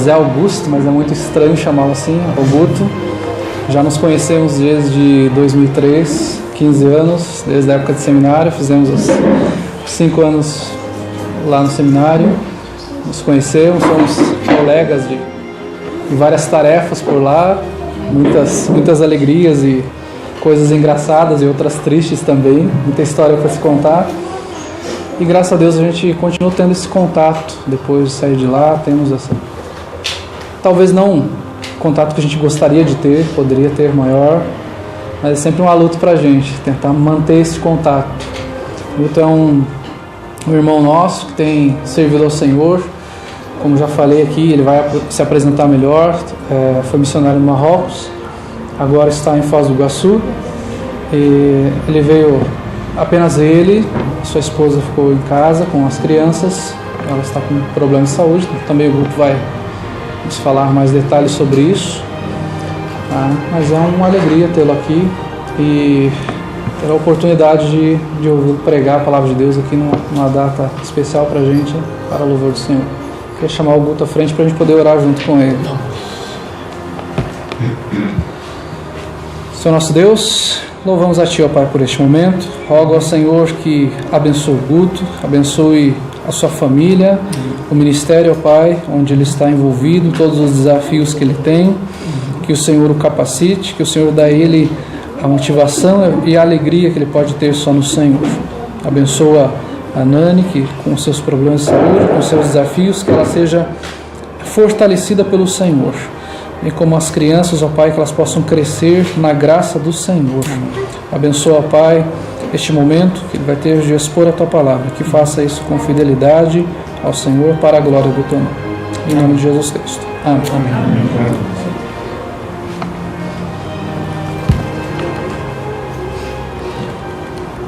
José Augusto, mas é muito estranho chamá-lo assim, Augusto. Já nos conhecemos desde 2003, 15 anos, desde a época de seminário. Fizemos os 5 anos lá no seminário, nos conhecemos, somos colegas de várias tarefas por lá, muitas alegrias e coisas engraçadas e outras tristes também, muita história para se contar. E graças a Deus a gente continua tendo esse contato depois de sair de lá. Temos essa, talvez não contato que a gente gostaria de ter, poderia ter maior, mas é sempre uma luta para a gente tentar manter esse contato. O Milton é um irmão nosso que tem servido ao Senhor. Como já falei aqui, ele vai se apresentar melhor. Foi missionário no Marrocos, agora está em Foz do Iguaçu. E ele veio, apenas ele, sua esposa ficou em casa com as crianças. Ela está com problema de saúde, também o grupo vai nos falar mais detalhes sobre isso. Mas é uma alegria tê-lo aqui e ter a oportunidade de ouvir pregar a palavra de Deus aqui numa data especial para a gente, para o louvor do Senhor. Queria chamar o Guto à frente para a gente poder orar junto com ele. Senhor nosso Deus, louvamos a Ti, ó Pai, por este momento. Rogo ao Senhor que abençoe o Guto, abençoe a sua família, o ministério, ó Pai, onde ele está envolvido, todos os desafios que ele tem, que o Senhor o capacite, que o Senhor dê a ele a motivação e a alegria que ele pode ter só no Senhor. Abençoa a Nani, que com seus problemas de saúde, com seus desafios, que ela seja fortalecida pelo Senhor. E como as crianças, ó Pai, que elas possam crescer na graça do Senhor. Abençoa, ó Pai, este momento que ele vai ter de expor a Tua palavra, que faça isso com fidelidade ao Senhor, para a glória do Teu nome. Em nome de Jesus Cristo. Amém. Amém.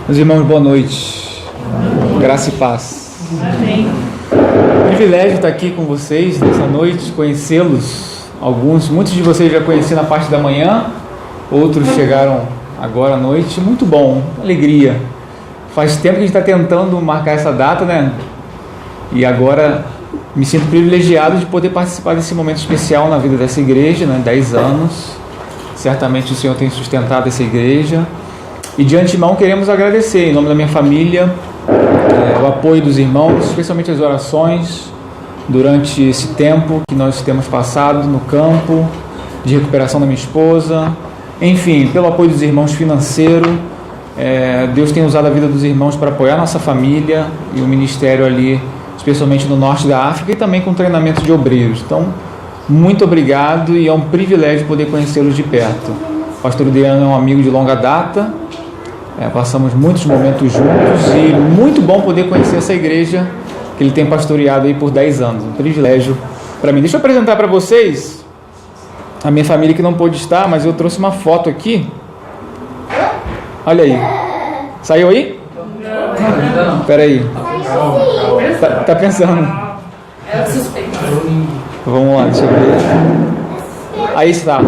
Meus irmãos, boa noite. Graça e paz. Amém. Privilégio estar aqui com vocês nessa noite, conhecê-los. Muitos de vocês já conheci na parte da manhã, outros chegaram agora à noite. Muito bom, alegria. Faz tempo que a gente está tentando marcar essa data, né? E agora me sinto privilegiado de poder participar desse momento especial na vida dessa igreja, né? 10 anos. Certamente o Senhor tem sustentado essa igreja. E de antemão queremos agradecer, em nome da minha família, o apoio dos irmãos, especialmente as orações, durante esse tempo que nós temos passado no campo, de recuperação da minha esposa, enfim, pelo apoio dos irmãos financeiro. Deus tem usado a vida dos irmãos para apoiar a nossa família e o ministério ali, especialmente no norte da África, e também com treinamento de obreiros. Então, muito obrigado, e é um privilégio poder conhecê-los de perto. O pastor Deano é um amigo de longa data, passamos muitos momentos juntos, e muito bom poder conhecer essa igreja que ele tem pastoreado aí por 10 anos, um privilégio para mim. Deixa eu apresentar para vocês a minha família que não pôde estar, mas eu trouxe uma foto aqui. Olha aí. Saiu aí? Não. Espera aí. Tá pensando? É suspeito. Vamos lá, deixa eu ver. Aí está.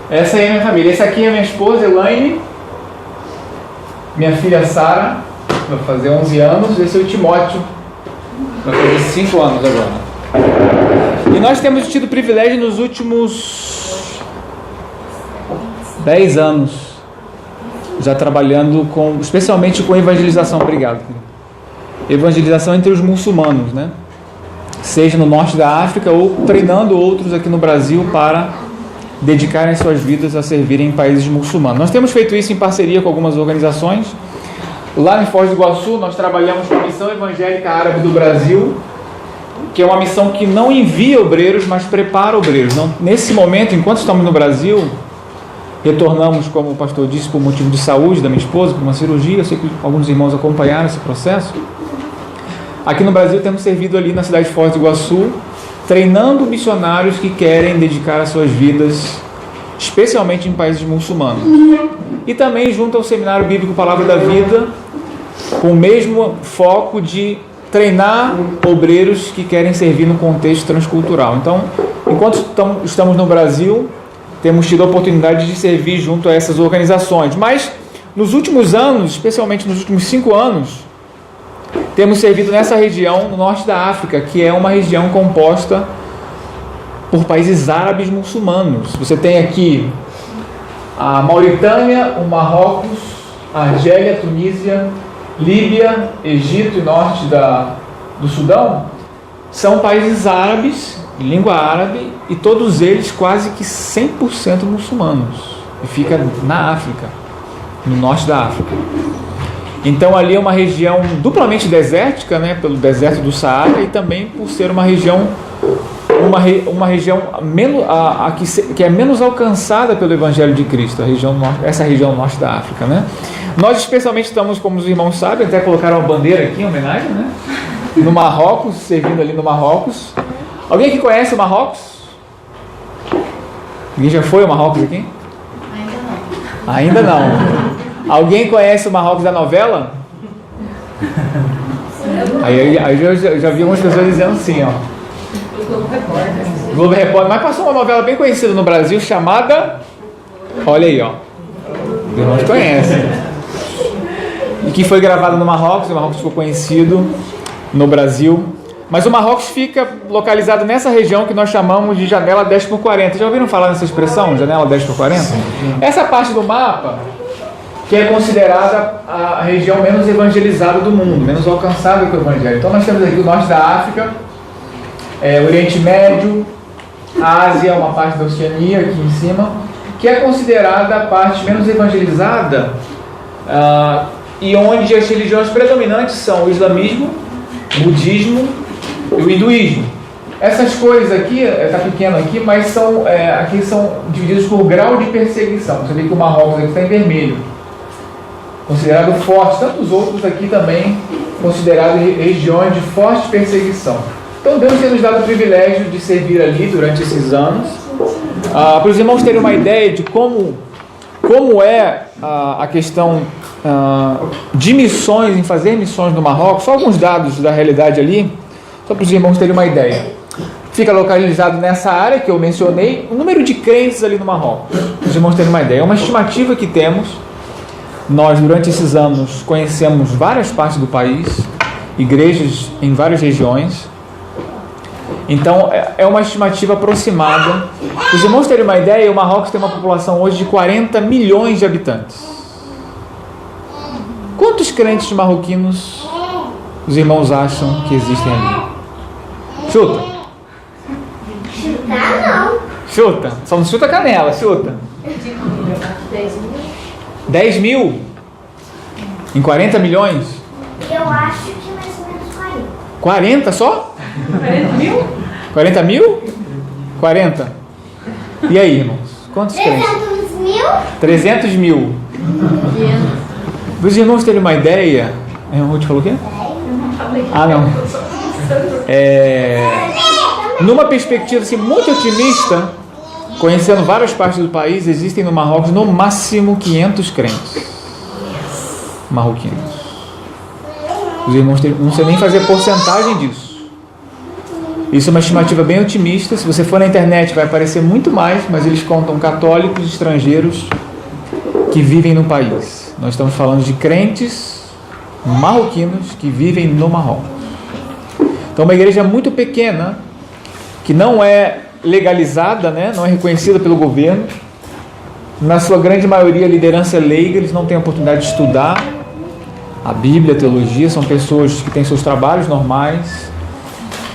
Essa aí é a minha família. Essa aqui é a minha esposa, Elaine. Minha filha, Sara. Vai fazer 11 anos. Esse é o Timóteo. Vai fazer 5 anos agora. E nós temos tido o privilégio nos últimos 10 anos, já trabalhando especialmente com evangelização. Obrigado. Evangelização entre os muçulmanos, né? Seja no norte da África ou treinando outros aqui no Brasil para dedicarem suas vidas a servirem em países muçulmanos. Nós temos feito isso em parceria com algumas organizações. Lá em Foz do Iguaçu, nós trabalhamos com a Missão Evangélica Árabe do Brasil, que é uma missão que não envia obreiros, mas prepara obreiros. Não, nesse momento, enquanto estamos no Brasil, retornamos, como o pastor disse, por motivo de saúde da minha esposa, por uma cirurgia. Eu sei que alguns irmãos acompanharam esse processo. Aqui no Brasil, temos servido ali na cidade de Foz do Iguaçu, treinando missionários que querem dedicar as suas vidas, especialmente em países muçulmanos. E também junto ao Seminário Bíblico Palavra da Vida, com o mesmo foco de treinar obreiros que querem servir no contexto transcultural. Então, enquanto estamos no Brasil, temos tido a oportunidade de servir junto a essas organizações. Mas, nos últimos anos, especialmente nos últimos 5 anos, temos servido nessa região, no norte da África, que é uma região composta por países árabes muçulmanos. Você tem aqui a Mauritânia, o Marrocos, a Argélia, a Tunísia, Líbia, Egito e norte do Sudão. São países árabes, de língua árabe, e todos eles quase que 100% muçulmanos. E fica na África, no norte da África. Então ali é uma região duplamente desértica, né, pelo deserto do Saara, e também por ser uma região menos, que é menos alcançada pelo Evangelho de Cristo, essa região norte da África, né? Nós especialmente estamos, como os irmãos sabem, até colocaram uma bandeira aqui em homenagem, né? No Marrocos, servindo ali no Marrocos. Alguém que conhece o Marrocos? Alguém já foi ao Marrocos aqui? Ainda não. Alguém conhece o Marrocos da novela? Aí eu já vi algumas pessoas dizendo assim, ó. Globo Repórter. Mas passou uma novela bem conhecida no Brasil chamada... Olha aí, ó. Os irmãos conhecem. E que foi gravada no Marrocos. O Marrocos ficou conhecido no Brasil. Mas o Marrocos fica localizado nessa região que nós chamamos de janela 10x40. Já ouviram falar nessa expressão, janela 10x40? Essa parte do mapa, que é considerada a região menos evangelizada do mundo, menos alcançada com o Evangelho. Então nós temos aqui o norte da África, o Oriente Médio, a Ásia, uma parte da Oceania aqui em cima, que é considerada a parte menos evangelizada, e onde as religiões predominantes são o islamismo, o budismo e o hinduísmo. Essas coisas aqui, está pequeno aqui, mas aqui são divididas por grau de perseguição. Você vê que o Marrocos aqui está em vermelho, considerado forte, tantos outros aqui também considerados regiões de forte perseguição. Então Deus tem nos dado o privilégio de servir ali durante esses anos. Para os irmãos terem uma ideia de como é a questão de missões, em fazer missões no Marrocos, só alguns dados da realidade ali, só para os irmãos terem uma ideia. Fica localizado nessa área que eu mencionei, o número de crentes ali no Marrocos, para os irmãos terem uma ideia. É uma estimativa que temos. Nós, durante esses anos, conhecemos várias partes do país, igrejas em várias regiões. Então, é uma estimativa aproximada. Os irmãos terem uma ideia, o Marrocos tem uma população hoje de 40 milhões de habitantes. Quantos crentes marroquinos os irmãos acham que existem ali? Chuta. Não. Chuta. Só não chuta a canela, chuta. 10 mil? Em 40 milhões? Eu acho que mais ou menos 40. 40 só? 40 mil? 40 mil? 40. E aí, irmãos? Quantos crentes? 300 mil? 300 mil. Para os irmãos terem uma ideia... A Ruth falou o quê? Ah, não. Numa perspectiva assim, muito otimista, conhecendo várias partes do país, existem no Marrocos no máximo 500 crentes marroquinos. Os irmãos não sei nem fazer porcentagem disso. Isso é uma estimativa bem otimista. Se você for na internet vai aparecer muito mais, mas eles contam católicos estrangeiros que vivem no país. Nós estamos falando de crentes marroquinos que vivem no Marrocos. Então uma igreja muito pequena, que não é legalizada, né? Não é reconhecida pelo governo. Na sua grande maioria a liderança é leiga, eles não têm a oportunidade de estudar a Bíblia, a teologia, são pessoas que têm seus trabalhos normais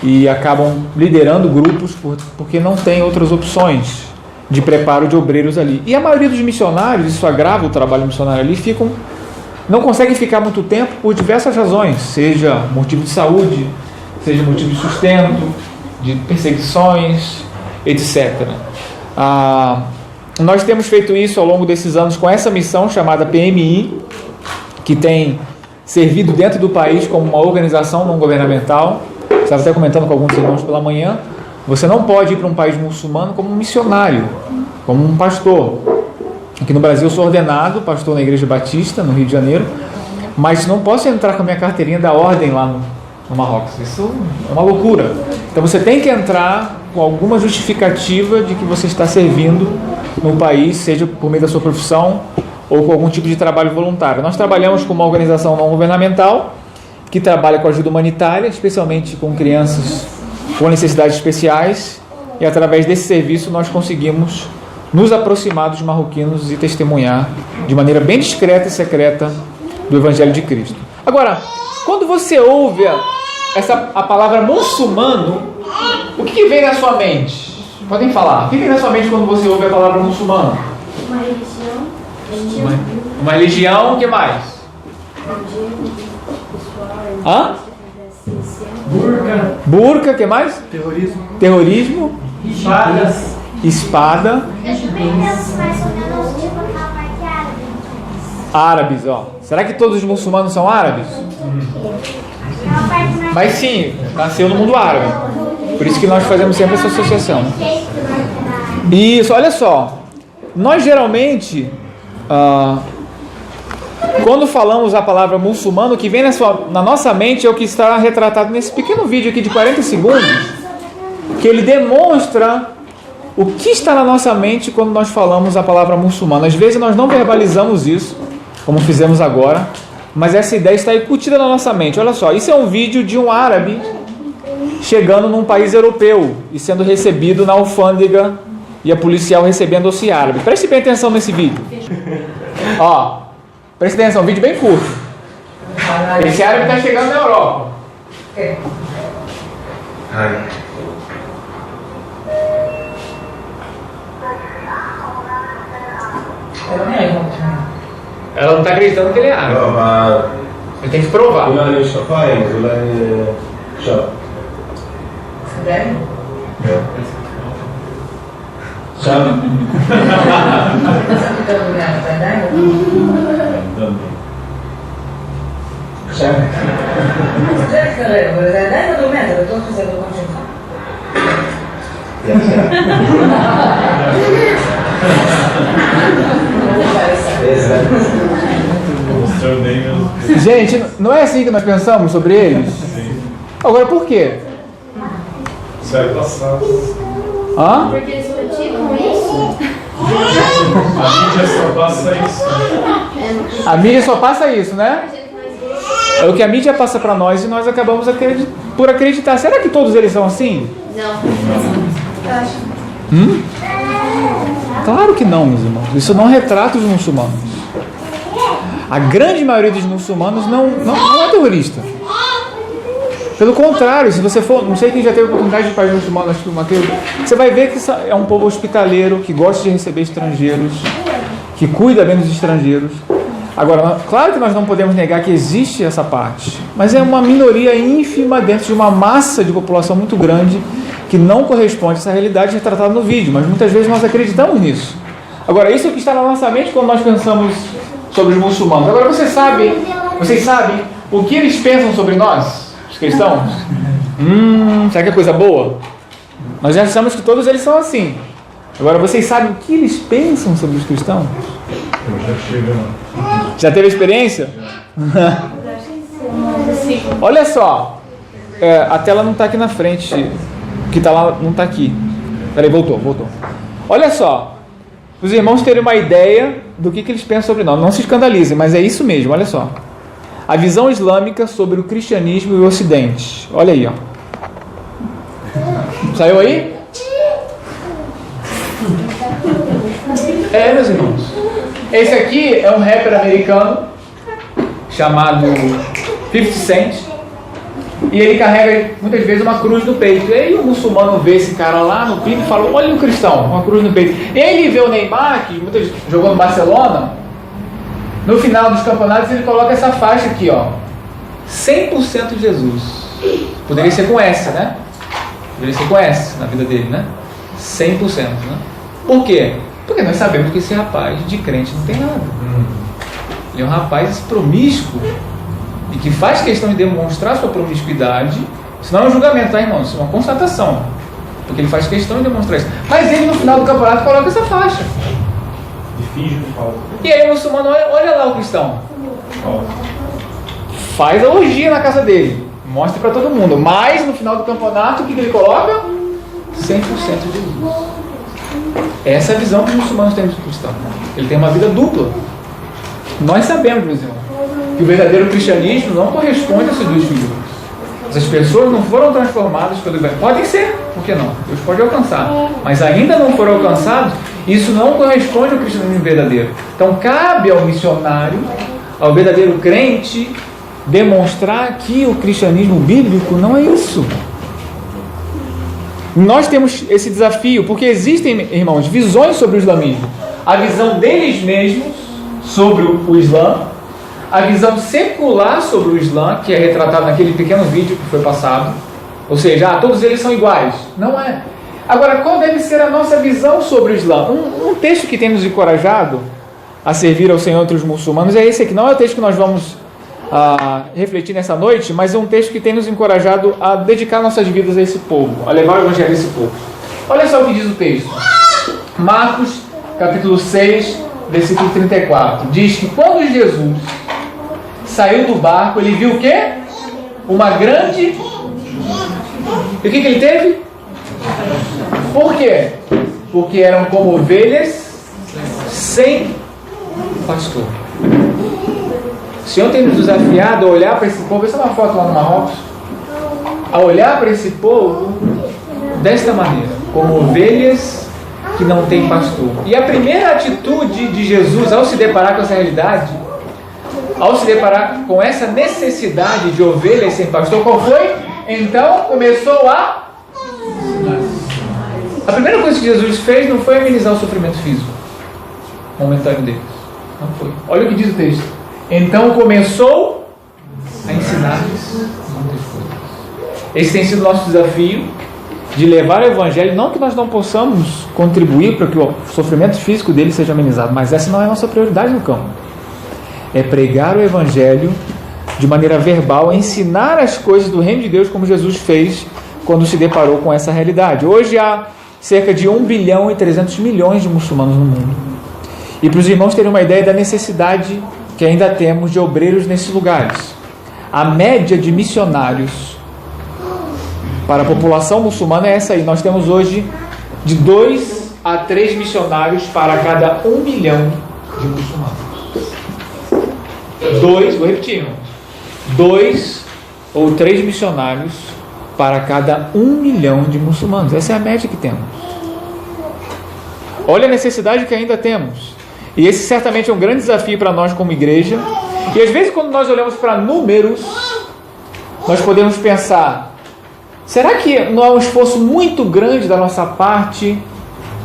e acabam liderando grupos porque não tem outras opções de preparo de obreiros ali. E a maioria dos missionários, isso agrava o trabalho missionário ali, não conseguem ficar muito tempo por diversas razões, seja motivo de saúde, seja motivo de sustento, de perseguições, etc. Nós temos feito isso ao longo desses anos com essa missão chamada PMI, que tem servido dentro do país como uma organização não governamental. Estava até comentando com alguns irmãos pela manhã, você não pode ir para um país muçulmano como um missionário, como um pastor. Aqui no Brasil eu sou ordenado pastor na Igreja Batista, no Rio de Janeiro, mas não posso entrar com a minha carteirinha da ordem lá no Marrocos. Isso é uma loucura. Então você tem que entrar com alguma justificativa de que você está servindo no país, seja por meio da sua profissão ou com algum tipo de trabalho voluntário. Nós trabalhamos com uma organização não governamental que trabalha com ajuda humanitária, especialmente com crianças com necessidades especiais, e através desse serviço nós conseguimos nos aproximar dos marroquinos e testemunhar de maneira bem discreta e secreta do Evangelho de Cristo. Agora, quando você ouve a palavra muçulmano, o que vem na sua mente? Podem falar. O que vem na sua mente quando você ouve a palavra muçulmano? Uma religião. Uma religião, o que mais? Hã? Burca, o que mais? Terrorismo. Espada. Eu também penso mais ou menos tipo aquela parte árabe. Árabes, ó. Será que todos os muçulmanos são árabes? Aquela parte mais... Mas sim, nasceu no mundo árabe. Por isso que nós fazemos sempre essa associação. Isso, olha só. Nós geralmente, quando falamos a palavra muçulmano, o que vem na nossa mente é o que está retratado nesse pequeno vídeo aqui de 40 segundos, que ele demonstra o que está na nossa mente quando nós falamos a palavra muçulmano. Às vezes nós não verbalizamos isso, como fizemos agora, mas essa ideia está incutida na nossa mente. Olha só, isso é um vídeo de um árabe chegando num país europeu e sendo recebido na alfândega e a policial recebendo esse árabe. Preste bem atenção nesse vídeo. Ó, preste atenção, um vídeo bem curto. Esse árabe está chegando na Europa. Ela não está acreditando que ele é árabe. Ele tem que provar. Gente, não é assim que nós pensamos sobre eles? Agora, por quê? Isso é passado. Hã? Porque eles praticam isso. A mídia só passa isso. A mídia só passa isso, né? É o que a mídia passa para nós e nós acabamos por acreditar. Será que todos eles são assim? Não. Claro que não, meus irmãos. Isso não retrata os muçulmanos. A grande maioria dos muçulmanos não é terrorista. Pelo contrário, se você for, não sei quem já teve a oportunidade de ir para país muçulmano, acho que o Mateus, você vai ver que é um povo hospitaleiro, que gosta de receber estrangeiros, que cuida bem dos estrangeiros. Agora, claro que nós não podemos negar que existe essa parte, mas é uma minoria ínfima dentro de uma massa de população muito grande que não corresponde a essa realidade retratada no vídeo, mas muitas vezes nós acreditamos nisso. Agora, isso é o que está na nossa mente quando nós pensamos sobre os muçulmanos. Agora, vocês sabem o que eles pensam sobre nós, os cristãos? Será que é coisa boa? Nós já achamos que todos eles são assim. Agora, vocês sabem o que eles pensam sobre os cristãos? Já teve experiência? Olha só, a tela não está aqui na frente, o que está lá não está aqui. Peraí, voltou. Olha só, os irmãos terem uma ideia do que eles pensam sobre nós. Não se escandalizem, mas é isso mesmo, olha só. A visão islâmica sobre o cristianismo e o ocidente. Olha aí, ó. Saiu aí? Meus irmãos. Esse aqui é um rapper americano chamado 50 Cent. E ele carrega muitas vezes uma cruz no peito. E aí o muçulmano vê esse cara lá no clipe e fala: olha o cristão, uma cruz no peito. Ele vê o Neymar, que muitas vezes jogou no Barcelona. No final dos campeonatos ele coloca essa faixa aqui, ó. 100% Jesus. Poderia ser com S, né? Poderia ser com S na vida dele, né? 100%, né? Por quê? Porque nós sabemos que esse rapaz de crente não tem nada. Ele é um rapaz promíscuo e que faz questão de demonstrar sua promiscuidade. Isso não é um julgamento, tá, irmãos? Isso é uma constatação. Porque ele faz questão de demonstrar isso. Mas ele no final do campeonato coloca essa faixa. E finge que falta. E aí o muçulmano, olha lá o cristão. Faz a orgia na casa dele. Mostra para todo mundo. Mas no final do campeonato, o que ele coloca? 100% de Jesus. Essa é a visão que os muçulmanos têm do cristão. Ele tem uma vida dupla. Nós sabemos, meus irmãos, que o verdadeiro cristianismo não corresponde a essas duas figuras. Essas pessoas não foram transformadas pelo Evangelho. Podem ser, por que não? Deus pode alcançar. Mas ainda não foram alcançados, isso não corresponde ao cristianismo verdadeiro. Então cabe ao missionário, ao verdadeiro crente, demonstrar que o cristianismo bíblico não é isso. Nós temos esse desafio, porque existem, irmãos, visões sobre o islamismo. A visão deles mesmos sobre o Islã, a visão secular sobre o Islã, que é retratada naquele pequeno vídeo que foi passado, ou seja, todos eles são iguais. Não é. Agora, qual deve ser a nossa visão sobre o Islã? Um texto que tem nos encorajado a servir ao Senhor entre os muçulmanos é esse aqui. Não é o texto que nós vamos refletir nessa noite, mas é um texto que tem nos encorajado a dedicar nossas vidas a esse povo, a levar o Evangelho a esse povo. Olha só o que diz o texto. Marcos, capítulo 6, versículo 34. Diz que quando Jesus saiu do barco, ele viu o quê? Uma grande... E o que ele teve? Por quê? Porque eram como ovelhas sem pastor. O Senhor tem nos desafiado a olhar para esse povo. Essa é uma foto lá no Marrocos. A olhar para esse povo desta maneira, como ovelhas que não têm pastor. E a primeira atitude de Jesus ao se deparar com essa realidade, ao se deparar com essa necessidade de ovelhas sem pastor, qual foi? Então começou a primeira coisa que Jesus fez não foi amenizar o sofrimento físico momentâneo deles. Não foi. Olha o que diz o texto. Então começou a ensinar-lhes muitas coisas. Esse tem sido o nosso desafio, de levar o Evangelho, não que nós não possamos contribuir para que o sofrimento físico dele seja amenizado, mas essa não é a nossa prioridade no campo. É pregar o Evangelho de maneira verbal, ensinar as coisas do reino de Deus, como Jesus fez quando se deparou com essa realidade. Hoje há cerca de 1 bilhão e 300 milhões de muçulmanos no mundo. E para os irmãos terem uma ideia da necessidade que ainda temos de obreiros nesses lugares. A média de missionários para a população muçulmana é essa aí. Nós temos hoje de 2 a 3 missionários para cada 1 milhão de muçulmanos. 2 ou 3 missionários para cada 1 milhão de muçulmanos. Essa é a média que temos. Olha a necessidade que ainda temos. E esse certamente é um grande desafio para nós como igreja. E às vezes quando nós olhamos para números, nós podemos pensar, será que não é um esforço muito grande da nossa parte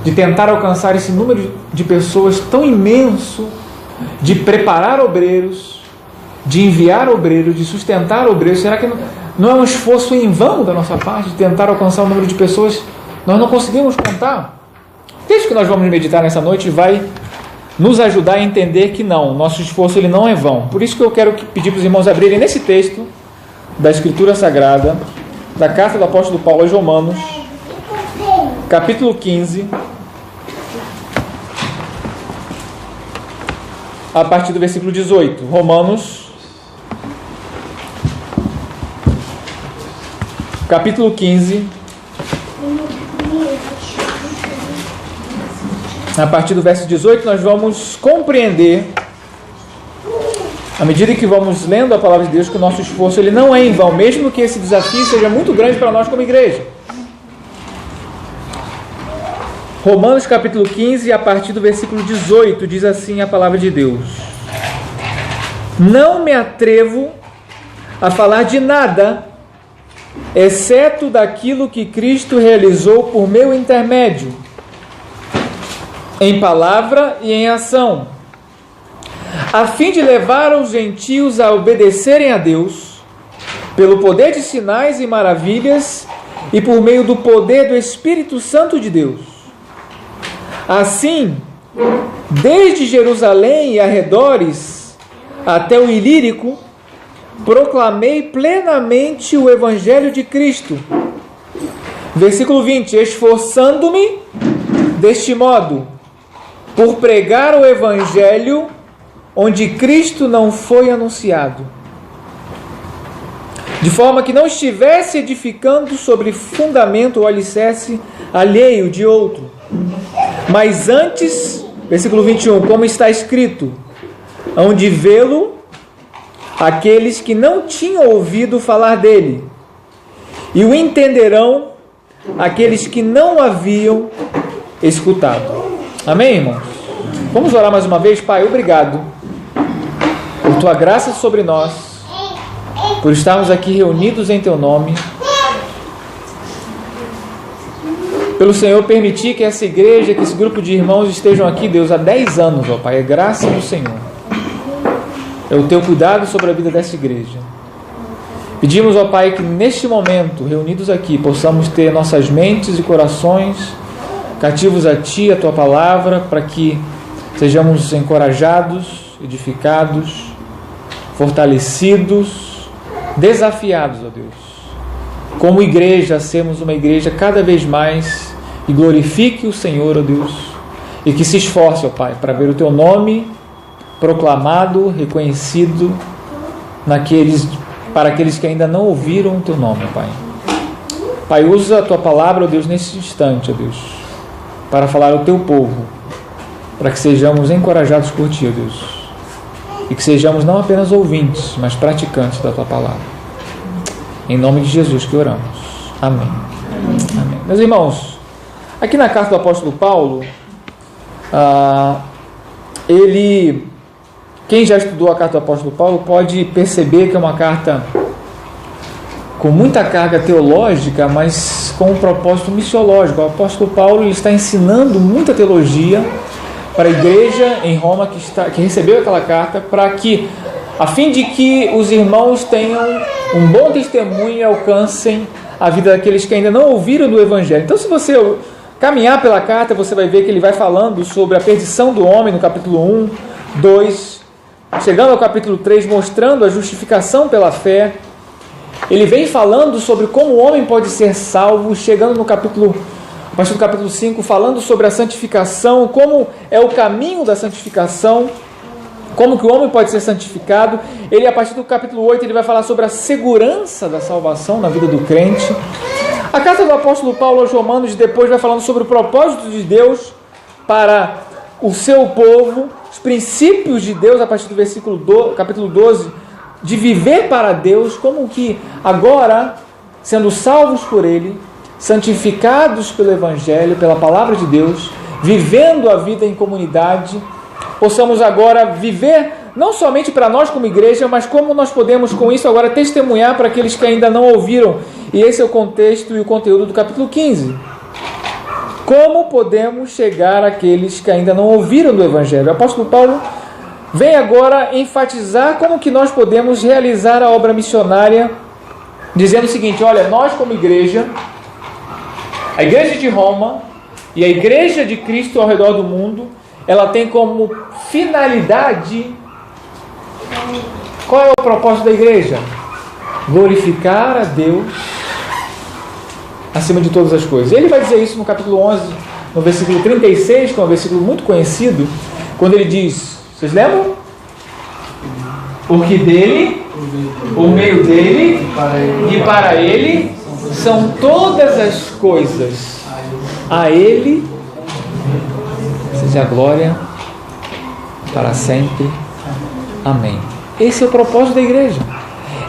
de tentar alcançar esse número de pessoas tão imenso, de preparar obreiros, de enviar obreiros, de sustentar obreiros? Será que não é um esforço em vão da nossa parte de tentar alcançar o número de pessoas? Nós não conseguimos contar. O texto que nós vamos meditar nessa noite vai nos ajudar a entender que não, nosso esforço ele não é vão. Por isso que eu quero pedir para os irmãos abrirem nesse texto da Escritura Sagrada, da carta do apóstolo Paulo aos Romanos, capítulo 15, a partir do versículo 18. Romanos, capítulo 15, a partir do verso 18, nós vamos compreender, à medida que vamos lendo a palavra de Deus, que o nosso esforço ele não é em vão, mesmo que esse desafio seja muito grande para nós como igreja. Romanos capítulo 15, a partir do versículo 18, diz assim a palavra de Deus: não me atrevo a falar de nada, exceto daquilo que Cristo realizou por meu intermédio, em palavra e em ação, a fim de levar os gentios a obedecerem a Deus, pelo poder de sinais e maravilhas, e por meio do poder do Espírito Santo de Deus. Assim, desde Jerusalém e arredores até o Ilírico, proclamei plenamente o Evangelho de Cristo. Versículo 20: esforçando-me deste modo, por pregar o Evangelho onde Cristo não foi anunciado, de forma que não estivesse edificando sobre fundamento ou alicerce alheio de outro, mas antes, versículo 21, como está escrito: hão de vê-lo aqueles que não tinham ouvido falar dele, e o entenderão aqueles que não haviam escutado. Amém, irmãos? Vamos orar mais uma vez. Pai, obrigado por tua graça sobre nós, por estarmos aqui reunidos em teu nome, pelo Senhor permitir que essa igreja, que esse grupo de irmãos estejam aqui, Deus, há 10 anos, ó Pai. É graça do Senhor. É o teu cuidado sobre a vida dessa igreja. Pedimos, ó Pai, que neste momento, reunidos aqui, possamos ter nossas mentes e corações cativos a Ti, a Tua palavra, para que sejamos encorajados, edificados, fortalecidos, desafiados, ó Deus, como igreja, a sermos uma igreja cada vez mais que glorifique o Senhor, ó Deus, e que se esforce, ó Pai, para ver o Teu nome proclamado, reconhecido para aqueles que ainda não ouviram o Teu nome, ó Pai. Pai, usa a Tua palavra, ó Deus, nesse instante, ó Deus, para falar ao Teu povo, para que sejamos encorajados por Ti, ó Deus, e que sejamos não apenas ouvintes, mas praticantes da Tua palavra. Em nome de Jesus que oramos. Amém. Amém. Meus irmãos, aqui na carta do apóstolo Paulo, quem já estudou a carta do apóstolo Paulo pode perceber que é uma carta com muita carga teológica, mas com um propósito missiológico. O apóstolo Paulo ele está ensinando muita teologia para a igreja em Roma que recebeu aquela carta, a fim de que os irmãos tenham um bom testemunho e alcancem a vida daqueles que ainda não ouviram do Evangelho. Então, se você caminhar pela carta, você vai ver que ele vai falando sobre a perdição do homem no capítulo 1, 2, chegando ao capítulo 3, mostrando a justificação pela fé. Ele vem falando sobre como o homem pode ser salvo, chegando a partir do capítulo 5, falando sobre a santificação, como é o caminho da santificação, como que o homem pode ser santificado. Ele, a partir do capítulo 8, ele vai falar sobre a segurança da salvação na vida do crente. A carta do apóstolo Paulo aos Romanos depois vai falando sobre o propósito de Deus para o seu povo, os princípios de Deus, a partir do capítulo 12, de viver para Deus, como que agora, sendo salvos por Ele, santificados pelo Evangelho, pela palavra de Deus, vivendo a vida em comunidade, possamos agora viver não somente para nós como igreja, mas como nós podemos com isso agora testemunhar para aqueles que ainda não ouviram. E esse é o contexto e o conteúdo do capítulo 15. Como podemos chegar àqueles que ainda não ouviram do Evangelho? O apóstolo Paulo vem agora enfatizar como que nós podemos realizar a obra missionária, dizendo o seguinte: olha, nós como igreja, a igreja de Roma e a igreja de Cristo ao redor do mundo, ela tem como finalidade, qual é o propósito da igreja? Glorificar a Deus acima de todas as coisas. Ele vai dizer isso no capítulo 11, no versículo 36, que é um versículo muito conhecido, quando ele diz, vocês lembram? Porque dele, por meio dele e para ele são todas as coisas. A ele seja a glória para sempre. Amém. Esse é o propósito da igreja.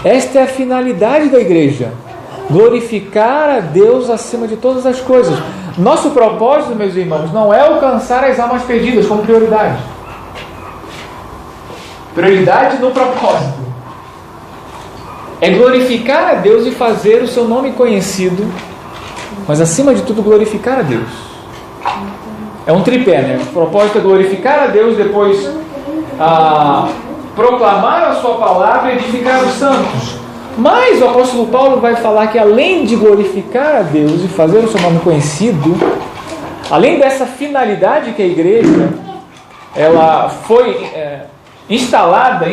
Esta é a finalidade da igreja. Glorificar a Deus acima de todas as coisas. Nosso propósito, meus irmãos, não é alcançar as almas perdidas como prioridade. Prioridade no propósito é glorificar a Deus e fazer o seu nome conhecido, mas acima de tudo glorificar a Deus. É um tripé, né? O propósito é glorificar a Deus, depois proclamar a sua palavra e edificar os santos. Mas o apóstolo Paulo vai falar que além de glorificar a Deus e fazer o seu nome conhecido, além dessa finalidade que a igreja ela foi instalada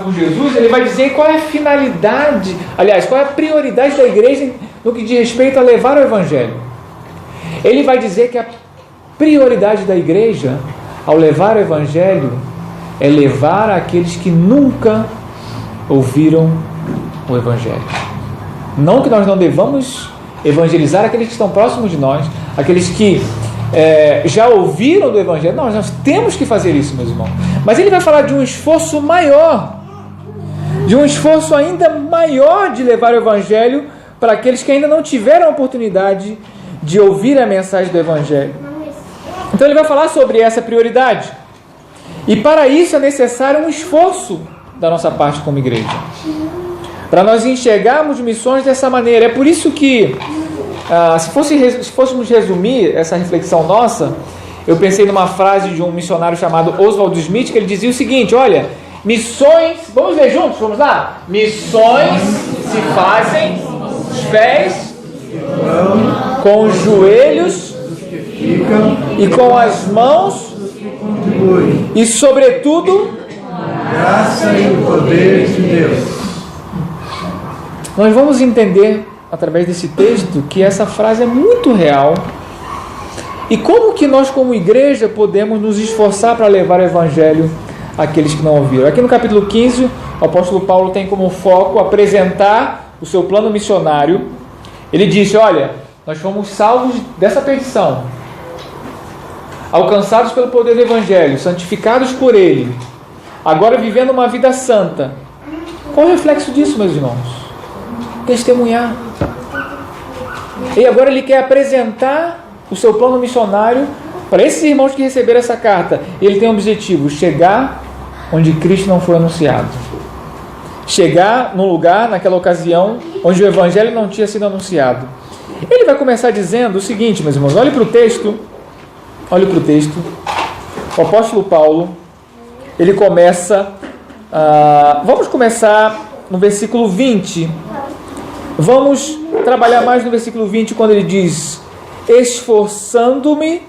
por Jesus, ele vai dizer qual é a finalidade, aliás, qual é a prioridade da igreja no que diz respeito a levar o Evangelho. Ele vai dizer que a prioridade da igreja ao levar o Evangelho é levar aqueles que nunca ouviram o Evangelho. Não que nós não devamos evangelizar aqueles que estão próximos de nós, aqueles que já ouviram do Evangelho. Nós temos que fazer isso, meus irmãos. Mas ele vai falar de um esforço maior, de um esforço ainda maior de levar o Evangelho para aqueles que ainda não tiveram a oportunidade de ouvir a mensagem do Evangelho. Então ele vai falar sobre essa prioridade. E para isso é necessário um esforço da nossa parte como igreja, para nós enxergarmos missões dessa maneira. É por isso que, se fôssemos resumir essa reflexão nossa, eu pensei numa frase de um missionário chamado Oswald Smith, que ele dizia o seguinte: olha, missões, vamos ler juntos, vamos lá? Missões se fazem os pés, com os joelhos e com as mãos e, sobretudo, graça e o poder de Deus. Nós vamos entender, através desse texto, que essa frase é muito real. E como que nós, como igreja, podemos nos esforçar para levar o Evangelho àqueles que não ouviram? Aqui no capítulo 15, o apóstolo Paulo tem como foco apresentar o seu plano missionário. Ele disse: olha, nós fomos salvos dessa perdição, alcançados pelo poder do Evangelho, santificados por ele, agora vivendo uma vida santa. Qual é o reflexo disso, meus irmãos? Testemunhar. E agora ele quer apresentar o seu plano missionário para esses irmãos que receberam essa carta. Ele tem um objetivo: chegar onde Cristo não foi anunciado. Chegar num lugar, naquela ocasião, onde o Evangelho não tinha sido anunciado. Ele vai começar dizendo o seguinte, meus irmãos, olhe para o texto. O apóstolo Paulo, ele começa, vamos começar no versículo 20. Vamos trabalhar mais no versículo 20, quando ele diz: esforçando-me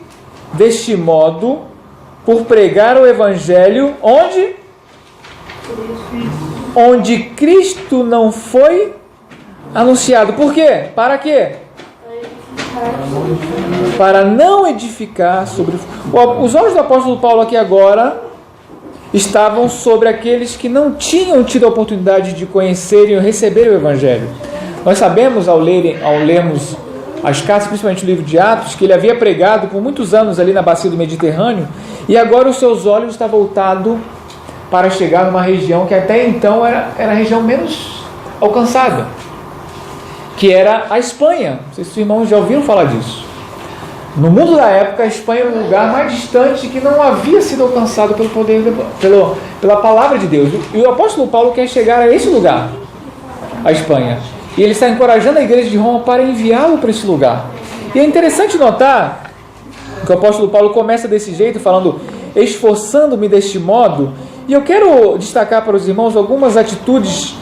deste modo por pregar o Evangelho, onde? Onde Cristo não foi anunciado. Por quê? Para quê? Para não edificar sobre... Os olhos do apóstolo Paulo aqui agora estavam sobre aqueles que não tinham tido a oportunidade de conhecerem ou receberem o Evangelho. Nós sabemos, ao lermos as cartas, principalmente o livro de Atos, que ele havia pregado por muitos anos ali na bacia do Mediterrâneo, e agora os seus olhos estão voltados para chegar numa região que até então era a região menos alcançada, que era a Espanha. Não sei se os irmãos já ouviram falar disso. No mundo da época, a Espanha era um lugar mais distante, que não havia sido alcançado pelo poder, pela palavra de Deus. E o apóstolo Paulo quer chegar a esse lugar, a Espanha. E ele está encorajando a igreja de Roma para enviá-lo para esse lugar. E é interessante notar que o apóstolo Paulo começa desse jeito, falando: esforçando-me deste modo. E eu quero destacar para os irmãos algumas atitudes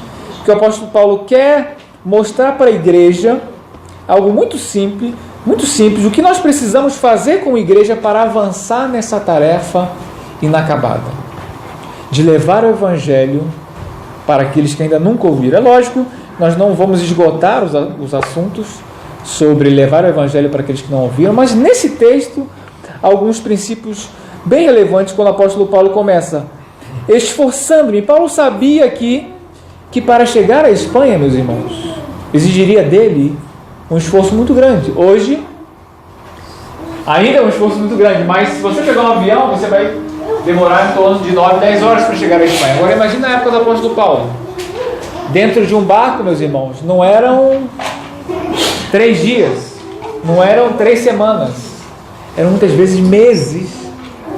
que o apóstolo Paulo quer mostrar para a igreja, algo muito simples, o que nós precisamos fazer como igreja para avançar nessa tarefa inacabada, de levar o Evangelho para aqueles que ainda nunca ouviram. É lógico, nós não vamos esgotar os assuntos sobre levar o Evangelho para aqueles que não ouviram, mas nesse texto, alguns princípios bem relevantes, quando o apóstolo Paulo começa: esforçando-me. Paulo sabia que para chegar à Espanha, meus irmãos, exigiria dele um esforço muito grande. Hoje, ainda é um esforço muito grande, mas se você pegar um avião, você vai demorar em torno de 9, 10 horas para chegar à Espanha. Agora imagina a época do apóstolo Paulo. Dentro de um barco, meus irmãos, não eram 3 dias, não eram 3 semanas, eram muitas vezes meses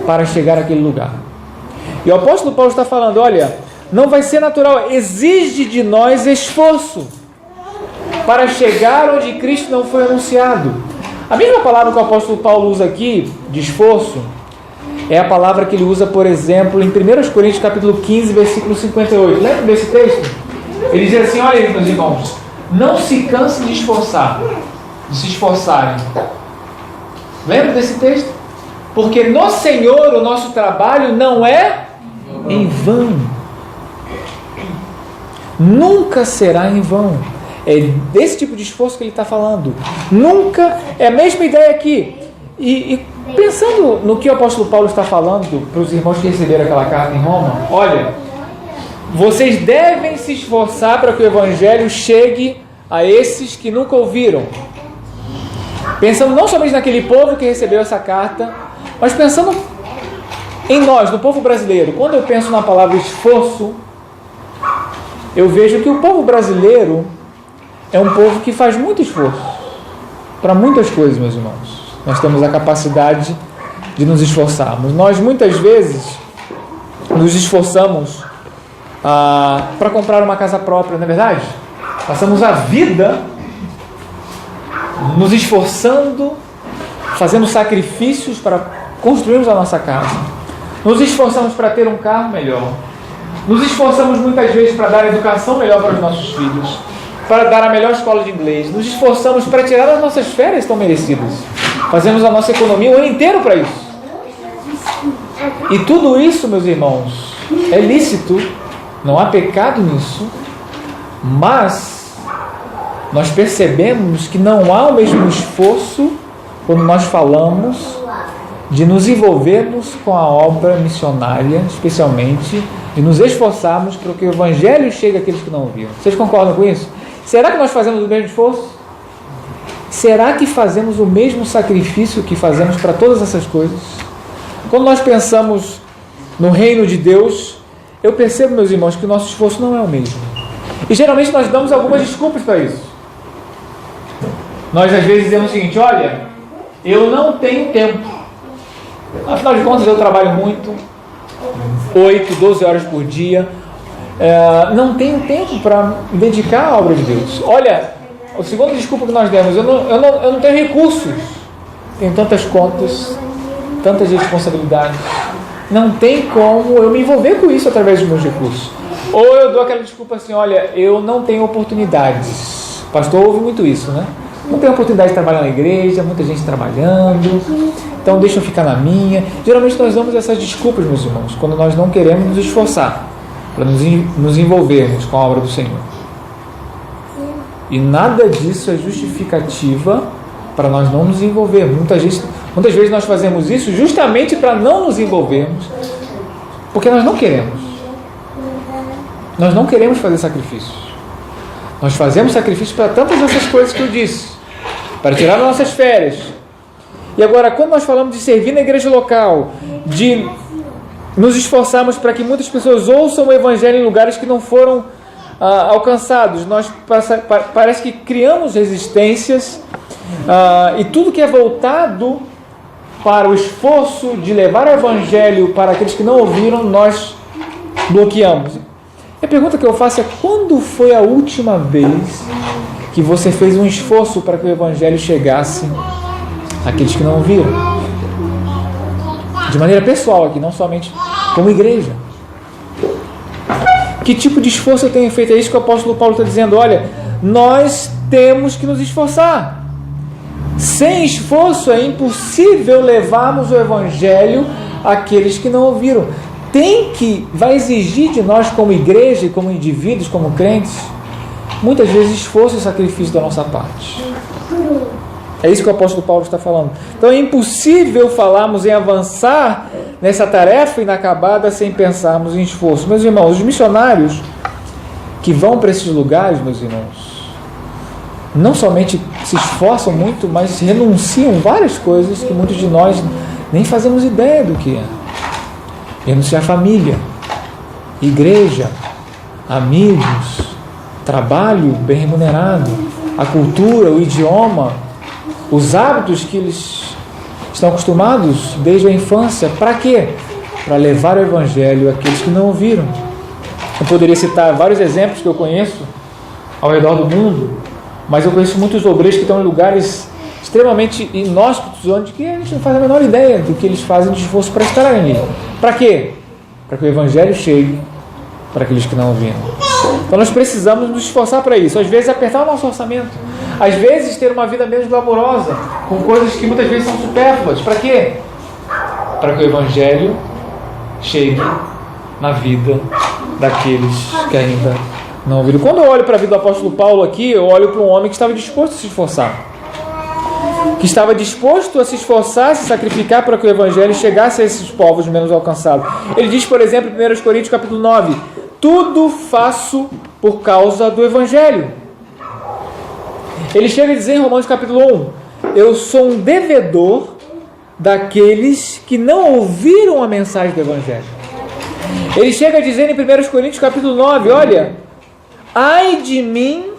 para chegar àquele lugar. E o apóstolo Paulo está falando: olha, não vai ser natural, exige de nós esforço para chegar onde Cristo não foi anunciado. A mesma palavra que o apóstolo Paulo usa aqui, de esforço, é a palavra que ele usa, por exemplo, em 1 Coríntios capítulo 15, versículo 58. Lembra desse texto? Ele diz assim: olha, meus irmãos, não se cansem de se esforçarem. Lembra desse texto? Porque no Senhor o nosso trabalho não é em vão. Nunca será em vão. É desse tipo de esforço que ele está falando. Nunca. É a mesma ideia aqui. E pensando no que o apóstolo Paulo está falando para os irmãos que receberam aquela carta em Roma: olha, vocês devem se esforçar para que o Evangelho chegue a esses que nunca ouviram. Pensando não somente naquele povo que recebeu essa carta, mas pensando em nós, no povo brasileiro. Quando eu penso na palavra esforço, eu vejo que o povo brasileiro é um povo que faz muito esforço para muitas coisas, meus irmãos. Nós temos a capacidade de nos esforçarmos. Nós muitas vezes nos esforçamos para comprar uma casa própria, não é verdade? Passamos a vida nos esforçando, fazendo sacrifícios para construirmos a nossa casa. Nos esforçamos para ter um carro melhor. Nos esforçamos muitas vezes para dar educação melhor para os nossos filhos, para dar a melhor escola de inglês. Nos esforçamos para tirar as nossas férias tão merecidas. Fazemos a nossa economia o ano inteiro para isso. E tudo isso, meus irmãos, é lícito, não há pecado nisso, mas nós percebemos que não há o mesmo esforço quando nós falamos de nos envolvermos com a obra missionária, especialmente, de nos esforçarmos para que o Evangelho chegue àqueles que não ouviram. Vocês concordam com isso? Será que nós fazemos o mesmo esforço? Será que fazemos o mesmo sacrifício que fazemos para todas essas coisas? Quando nós pensamos no reino de Deus, eu percebo, meus irmãos, que o nosso esforço não é o mesmo. E geralmente nós damos algumas desculpas para isso. Nós às vezes dizemos o seguinte: olha, eu não tenho tempo. Afinal de contas, eu trabalho muito, 8, 12 horas por dia. Não tenho tempo para me dedicar à obra de Deus. Olha, a segunda desculpa que nós demos: eu não tenho recursos. Tenho tantas contas, tantas responsabilidades. Não tem como eu me envolver com isso através dos meus recursos. Ou eu dou aquela desculpa assim: olha, eu não tenho oportunidades. O pastor ouve muito isso, né? Não tenho oportunidade de trabalhar na igreja, muita gente trabalhando, então deixa eu ficar na minha. Geralmente nós damos essas desculpas, meus irmãos, quando nós não queremos nos esforçar para nos envolvermos com a obra do Senhor. E nada disso é justificativa para nós não nos envolvermos. Muitas vezes nós fazemos isso justamente para não nos envolvermos, porque nós não queremos. Nós não queremos fazer sacrifícios. Nós fazemos sacrifícios para tantas dessas coisas que eu disse, para tirar as nossas férias. E agora, quando nós falamos de servir na igreja local, de nos esforçarmos para que muitas pessoas ouçam o Evangelho em lugares que não foram alcançados, nós parece que criamos resistências, e tudo que é voltado para o esforço de levar o Evangelho para aqueles que não ouviram, nós bloqueamos. E a pergunta que eu faço é: quando foi a última vez que você fez um esforço para que o Evangelho chegasse àqueles que não ouviram? De maneira pessoal aqui, não somente como igreja. Que tipo de esforço eu tenho feito? É isso que o apóstolo Paulo está dizendo. Olha, nós temos que nos esforçar. Sem esforço é impossível levarmos o Evangelho àqueles que não ouviram. Vai exigir de nós como igreja e como indivíduos, como crentes, muitas vezes esforço e sacrifício da nossa parte. É isso que o apóstolo Paulo está falando. Então é impossível falarmos em avançar nessa tarefa inacabada sem pensarmos em esforço. Meus irmãos, os missionários que vão para esses lugares, meus irmãos, não somente se esforçam muito, mas renunciam várias coisas que muitos de nós nem fazemos ideia do que é. Renunciar a família, igreja, amigos, trabalho bem remunerado, a cultura, o idioma, os hábitos que eles estão acostumados desde a infância. Para quê? Para levar o Evangelho àqueles que não ouviram. Eu poderia citar vários exemplos que eu conheço ao redor do mundo, mas eu conheço muitos obreiros que estão em lugares extremamente inóspitos, onde que a gente não faz a menor ideia do que eles fazem de esforço para estarem ali. Para quê? Para que o Evangelho chegue para aqueles que não ouviram. Então nós precisamos nos esforçar para isso. Às vezes apertar o nosso orçamento. Às vezes ter uma vida menos glamourosa, com coisas que muitas vezes são supérfluas. Para quê? Para que o Evangelho chegue na vida daqueles que ainda não ouviram. Quando eu olho para a vida do apóstolo Paulo aqui, eu olho para um homem que estava disposto a se esforçar. Que estava disposto a se esforçar, a se sacrificar para que o Evangelho chegasse a esses povos menos alcançados. Ele diz, por exemplo, em 1 Coríntios capítulo 9, tudo faço por causa do Evangelho. Ele chega a dizer em Romanos capítulo 1, eu sou um devedor daqueles que não ouviram a mensagem do Evangelho. Ele chega a dizer em 1 Coríntios capítulo 9, olha, ai de mim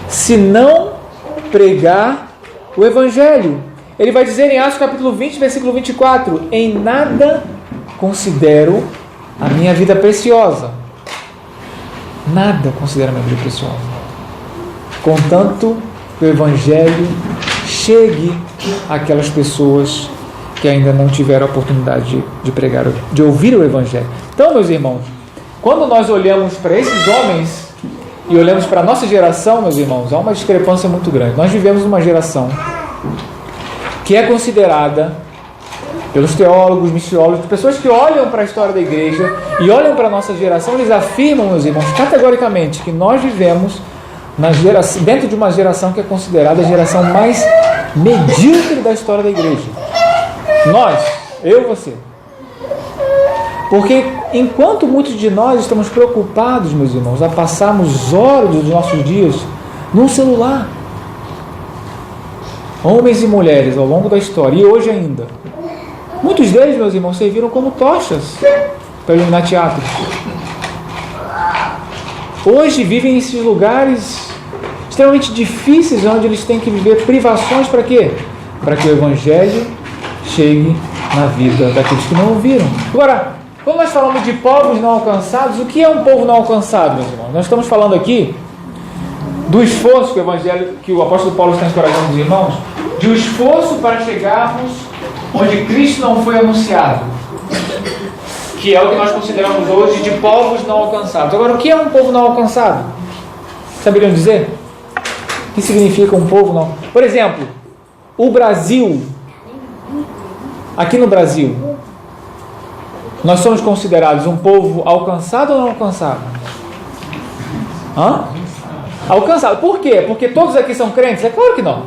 se não pregar o Evangelho. Ele vai dizer em Atos capítulo 20, versículo 24, em nada considero a minha vida preciosa. Nada considero a minha vida preciosa. Contanto que o Evangelho chegue àquelas pessoas que ainda não tiveram a oportunidade de pregar, de ouvir o Evangelho. Então, meus irmãos, quando nós olhamos para esses homens e olhamos para a nossa geração, meus irmãos, há uma discrepância muito grande. Nós vivemos uma geração que é considerada pelos teólogos, missiólogos, pessoas que olham para a história da igreja e olham para a nossa geração, eles afirmam, meus irmãos, categoricamente, que nós vivemos dentro de uma geração que é considerada a geração mais medíocre da história da igreja. Nós, eu e você. Porque enquanto muitos de nós estamos preocupados, meus irmãos, a passarmos horas dos nossos dias num celular, homens e mulheres ao longo da história, e hoje ainda, muitos deles, meus irmãos, serviram como tochas para iluminar teatros. Hoje vivem em esses lugares extremamente difíceis, onde eles têm que viver privações para quê? Para que o Evangelho chegue na vida daqueles que não ouviram. Agora, quando nós falamos de povos não alcançados, o que é um povo não alcançado, meus irmãos? Nós estamos falando aqui do esforço que o Evangelho, que o apóstolo Paulo está encorajando os irmãos, de um esforço para chegarmos onde Cristo não foi anunciado, que é o que nós consideramos hoje de povos não alcançados. Agora, o que é um povo não alcançado? Saberiam dizer? O que significa um povo não? Por exemplo, o Brasil. Aqui no Brasil, nós somos considerados um povo alcançado ou não alcançado? Alcançado. Por quê? Porque todos aqui são crentes? É claro que não.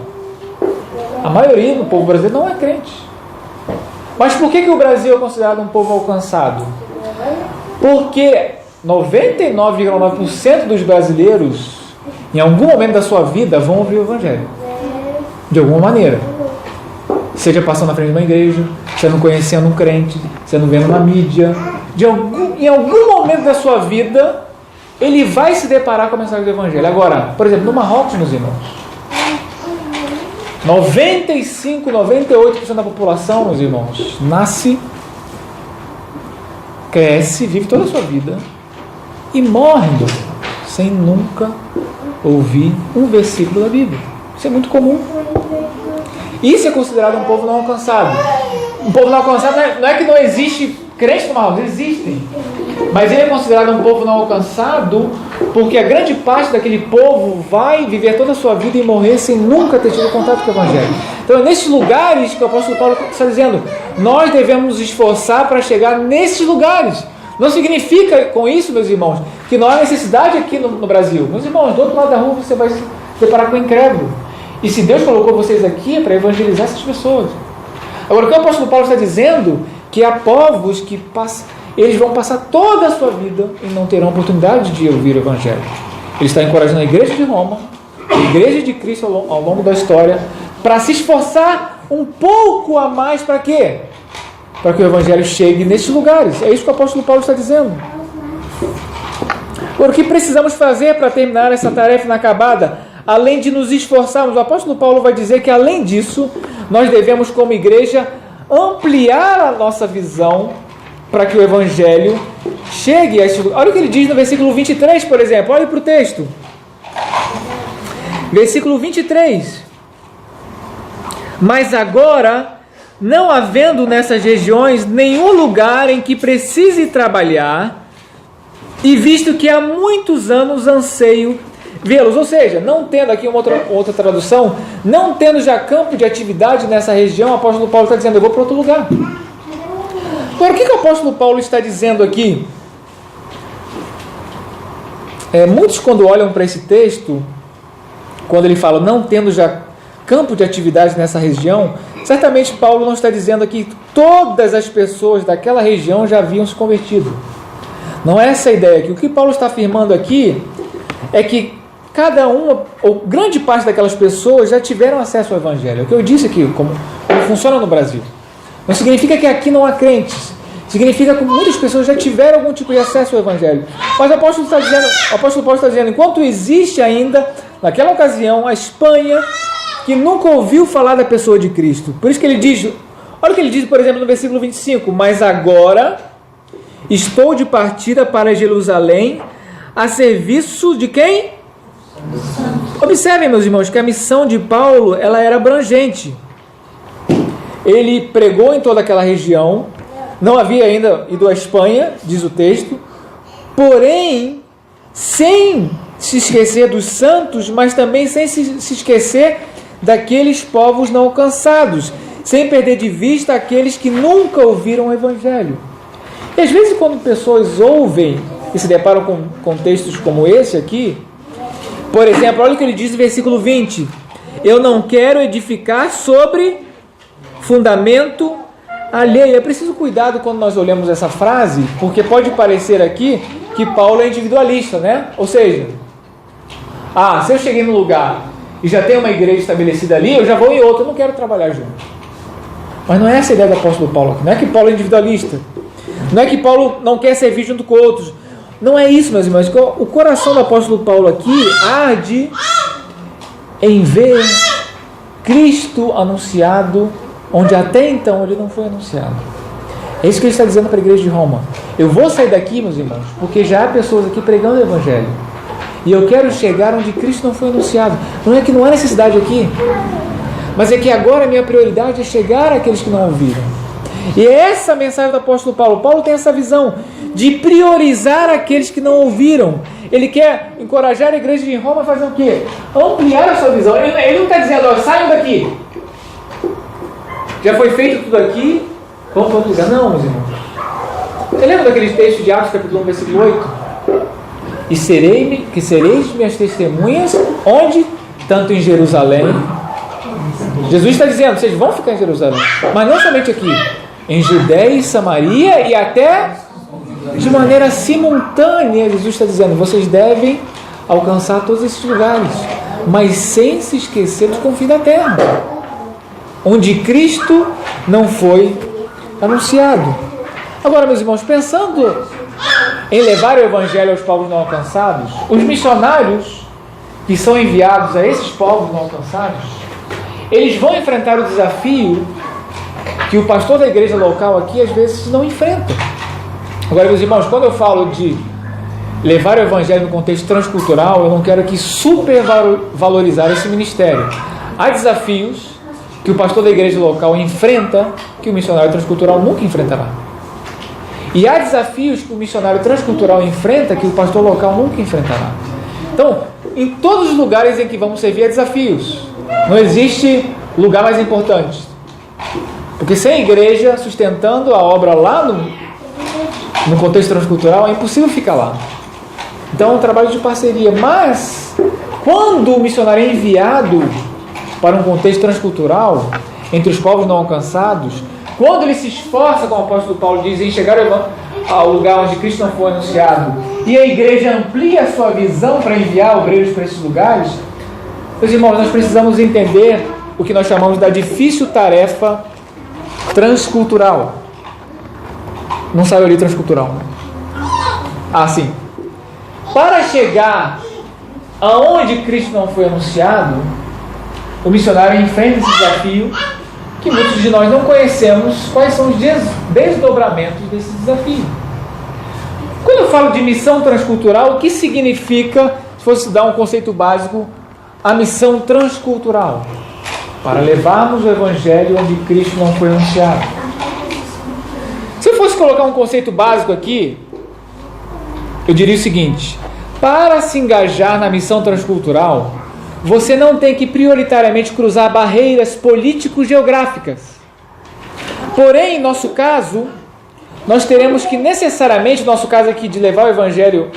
A maioria do povo brasileiro não é crente. Mas por que o Brasil é considerado um povo alcançado? Porque 99,9% dos brasileiros, em algum momento da sua vida, vão ouvir o Evangelho. De alguma maneira. Seja passando na frente de uma igreja, sendo conhecendo um crente, sendo vendo na mídia. Em algum momento da sua vida, ele vai se deparar com a mensagem do Evangelho. Agora, por exemplo, no Marrocos, meus irmãos, 95, 98% da população, meus irmãos, nasce, cresce, vive toda a sua vida e morre sem nunca ouvir um versículo da Bíblia. Isso é muito comum. Isso é considerado um povo não alcançado. Um povo não alcançado não é que não existe crente no Marrocos, existem. Mas ele é considerado um povo não alcançado porque a grande parte daquele povo vai viver toda a sua vida e morrer sem nunca ter tido contato com o Evangelho. Então é nesses lugares que o apóstolo Paulo está dizendo, nós devemos nos esforçar para chegar nesses lugares. Não significa com isso, meus irmãos, que não há necessidade aqui no Brasil. Meus irmãos, do outro lado da rua você vai se deparar com o incrédulo. E se Deus colocou vocês aqui é para evangelizar essas pessoas. Agora, o que o apóstolo Paulo está dizendo? Que há povos que eles vão passar toda a sua vida e não terão oportunidade de ouvir o Evangelho. Ele está encorajando a igreja de Roma, a igreja de Cristo ao longo da história, para se esforçar um pouco a mais para quê? Para que o Evangelho chegue nesses lugares. É isso que o apóstolo Paulo está dizendo. Agora, o que precisamos fazer para terminar essa tarefa inacabada? Além de nos esforçarmos, o apóstolo Paulo vai dizer que, além disso, nós devemos, como igreja, ampliar a nossa visão para que o Evangelho chegue a este lugar. Olha o que ele diz no versículo 23, por exemplo. Olha para o texto. Versículo 23. Mas agora, não havendo nessas regiões nenhum lugar em que precise trabalhar, e visto que há muitos anos anseio vê-los, ou seja, não tendo aqui uma outra tradução, não tendo já campo de atividade nessa região, o apóstolo Paulo está dizendo, eu vou para outro lugar. Agora, o que o apóstolo Paulo está dizendo aqui? Muitos, quando olham para esse texto, quando ele fala, não tendo já campo de atividade nessa região, certamente Paulo não está dizendo aqui que todas as pessoas daquela região já haviam se convertido. Não é essa a ideia aqui. O que Paulo está afirmando aqui é que cada uma, ou grande parte daquelas pessoas já tiveram acesso ao Evangelho. É o que eu disse aqui, como funciona no Brasil. Não significa que aqui não há crentes, Significa que muitas pessoas já tiveram algum tipo de acesso ao Evangelho. Mas o apóstolo Paulo está dizendo, enquanto existe ainda, naquela ocasião, a Espanha, que nunca ouviu falar da pessoa de Cristo. Por isso que ele diz, olha o que ele diz, por exemplo, no versículo 25, mas agora estou de partida para Jerusalém, a serviço de quem? Observem, meus irmãos, que a missão de Paulo, ela era abrangente. Ele pregou em toda aquela região, não havia ainda ido à Espanha, diz o texto, porém, sem se esquecer dos santos, mas também sem se esquecer daqueles povos não alcançados, sem perder de vista aqueles que nunca ouviram o Evangelho. E às vezes quando pessoas ouvem e se deparam com textos como esse aqui, por exemplo, olha o que ele diz no versículo 20, eu não quero edificar sobre fundamento alheio. É preciso cuidado quando nós olhamos essa frase, porque pode parecer aqui que Paulo é individualista, né? Ou seja, se eu cheguei num lugar e já tem uma igreja estabelecida ali, eu já vou em outra, eu não quero trabalhar junto. Mas não é essa a ideia do apóstolo Paulo aqui. Não é que Paulo é individualista. Não é que Paulo não quer servir junto com outros. Não é isso, meus irmãos. O coração do apóstolo Paulo aqui arde em ver Cristo anunciado onde até então ele não foi anunciado. É isso que ele está dizendo para a igreja de Roma. Eu vou sair daqui, meus irmãos, porque já há pessoas aqui pregando o Evangelho. E eu quero chegar onde Cristo não foi anunciado. Não é que não há necessidade aqui, mas é que agora a minha prioridade é chegar àqueles que não ouviram. E é essa a mensagem do apóstolo Paulo. Paulo tem essa visão de priorizar aqueles que não ouviram. Ele quer encorajar a igreja de Roma a fazer o quê? Ampliar a sua visão. Ele não está dizendo, saiam daqui. Já foi feito tudo aqui, vamos para outro lugar. Não, meus irmãos. Você lembra daquele texto de Atos, capítulo 1, versículo 8? E sereis minhas testemunhas, onde? Tanto em Jerusalém. Jesus está dizendo, vocês vão ficar em Jerusalém, mas não somente aqui, em Judéia e Samaria e até de maneira simultânea. Jesus está dizendo, vocês devem alcançar todos esses lugares, mas sem se esquecer dos confins da terra, onde Cristo não foi anunciado. Agora, meus irmãos, pensando em levar o Evangelho aos povos não alcançados, os missionários que são enviados a esses povos não alcançados, eles vão enfrentar o desafio que o pastor da igreja local aqui às vezes não enfrenta. Agora, meus irmãos, quando eu falo de levar o Evangelho no contexto transcultural, eu não quero aqui supervalorizar esse ministério. Há desafios que o pastor da igreja local enfrenta que o missionário transcultural nunca enfrentará. E há desafios que o missionário transcultural enfrenta que o pastor local nunca enfrentará. Então, em todos os lugares em que vamos servir há desafios. Não existe lugar mais importante. Porque sem a igreja sustentando a obra lá no contexto transcultural, é impossível ficar lá. Então é um trabalho de parceria. Mas, quando o missionário é enviado para um contexto transcultural, entre os povos não alcançados, quando ele se esforça, como o apóstolo Paulo diz, em chegar ao lugar onde Cristo não foi anunciado, e a igreja amplia a sua visão para enviar obreiros para esses lugares, meus irmãos, nós precisamos entender o que nós chamamos da difícil tarefa transcultural. Não saiu ali transcultural. Sim. Para chegar aonde Cristo não foi anunciado, o missionário enfrenta esse desafio que muitos de nós não conhecemos quais são os desdobramentos desse desafio. Quando eu falo de missão transcultural, o que significa, se fosse dar um conceito básico, a missão transcultural? Para levarmos o Evangelho onde Cristo não foi anunciado. Se eu fosse colocar um conceito básico aqui, eu diria o seguinte: para se engajar na missão transcultural, você não tem que prioritariamente cruzar barreiras político-geográficas. Porém, em nosso caso, nós teremos que necessariamente, no nosso caso aqui de levar o Evangelho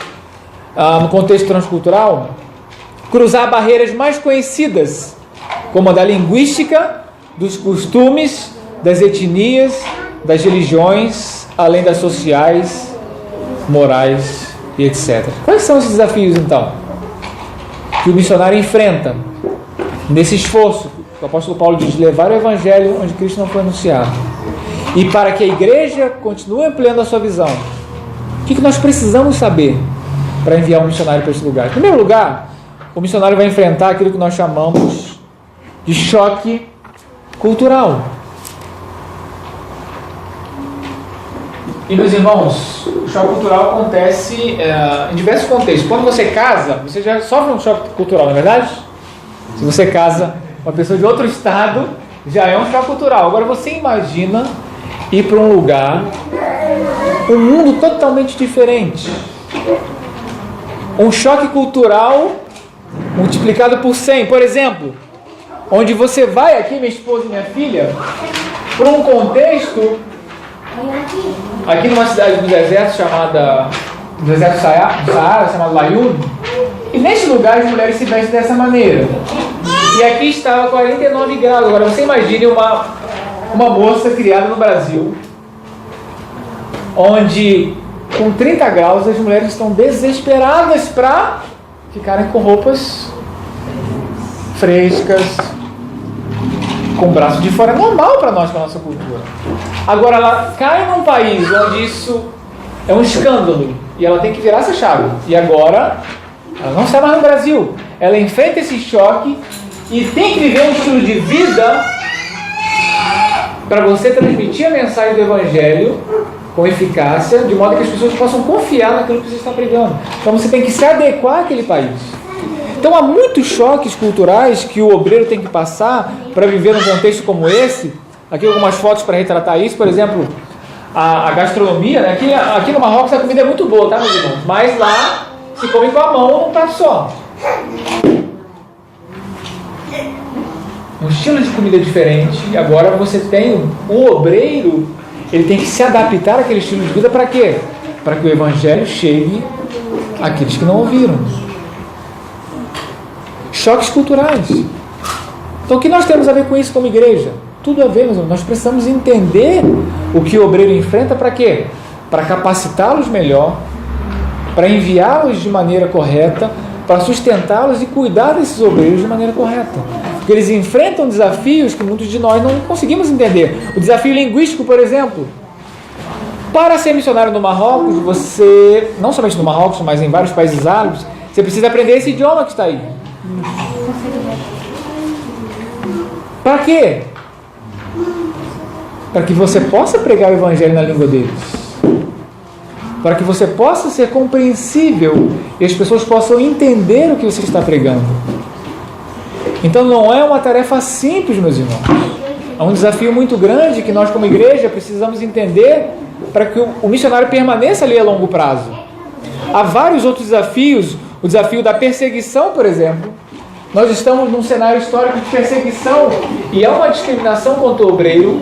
no contexto transcultural, cruzar barreiras mais conhecidas, como a da linguística, dos costumes, das etnias, das religiões, além das sociais, morais e etc. Quais são esses desafios, então, que o missionário enfrenta nesse esforço que o apóstolo Paulo diz de levar o Evangelho onde Cristo não foi anunciado? e para que a igreja continue ampliando a sua visão, o que nós precisamos saber para enviar um missionário para esse lugar? Em primeiro lugar, o missionário vai enfrentar aquilo que nós chamamos de choque cultural. E, meus irmãos, o choque cultural acontece em diversos contextos. Quando você casa, você já sofre um choque cultural, não é verdade? Se você casa com uma pessoa de outro estado, já é um choque cultural. Agora você imagina ir para um lugar, um mundo totalmente diferente. Um choque cultural multiplicado por 100. Por exemplo, onde você vai aqui, minha esposa e minha filha, para um contexto, aqui numa cidade do deserto do deserto do Saara, chamada Layún, e neste lugar as mulheres se vestem dessa maneira. E aqui estava 49 graus. Agora você imagine uma moça criada no Brasil, onde com 30 graus as mulheres estão desesperadas para ficarem com roupas frescas, com o braço de fora. É normal para nós, para a nossa cultura. Agora ela cai num país onde isso é um escândalo e ela tem que virar essa chave. E agora ela não está mais no Brasil. Ela enfrenta esse choque e tem que viver um estilo de vida para você transmitir a mensagem do Evangelho com eficácia, de modo que as pessoas possam confiar naquilo que você está pregando. Então você tem que se adequar àquele país. Então há muitos choques culturais que o obreiro tem que passar para viver num contexto como esse. Aqui algumas fotos para retratar isso. Por exemplo, a gastronomia, né? Aqui no Marrocos a comida é muito boa, tá, meus irmãos? Mas lá se come com a mão, não tá só. Um estilo de comida diferente. E agora você tem o obreiro, ele tem que se adaptar àquele estilo de vida para quê? Para que o Evangelho chegue àqueles que não ouviram. Choques culturais. Então o que nós temos a ver com isso como igreja? Tudo a ver, meus irmãos. Nós precisamos entender o que o obreiro enfrenta para quê? Para capacitá-los melhor, para enviá-los de maneira correta, para sustentá-los e cuidar desses obreiros de maneira correta. Porque eles enfrentam desafios que muitos de nós não conseguimos entender. O desafio linguístico, por exemplo. Para ser missionário no Marrocos, você, não somente no Marrocos, mas em vários países árabes, você precisa aprender esse idioma que está aí. Para quê? Para que você possa pregar o Evangelho na língua deles. Para que você possa ser compreensível e as pessoas possam entender o que você está pregando. Então não é uma tarefa simples, meus irmãos. É um desafio muito grande que nós como igreja precisamos entender para que o missionário permaneça ali a longo prazo. Há vários outros desafios. O desafio da perseguição, por exemplo. Nós estamos num cenário histórico de perseguição e há uma discriminação contra o obreiro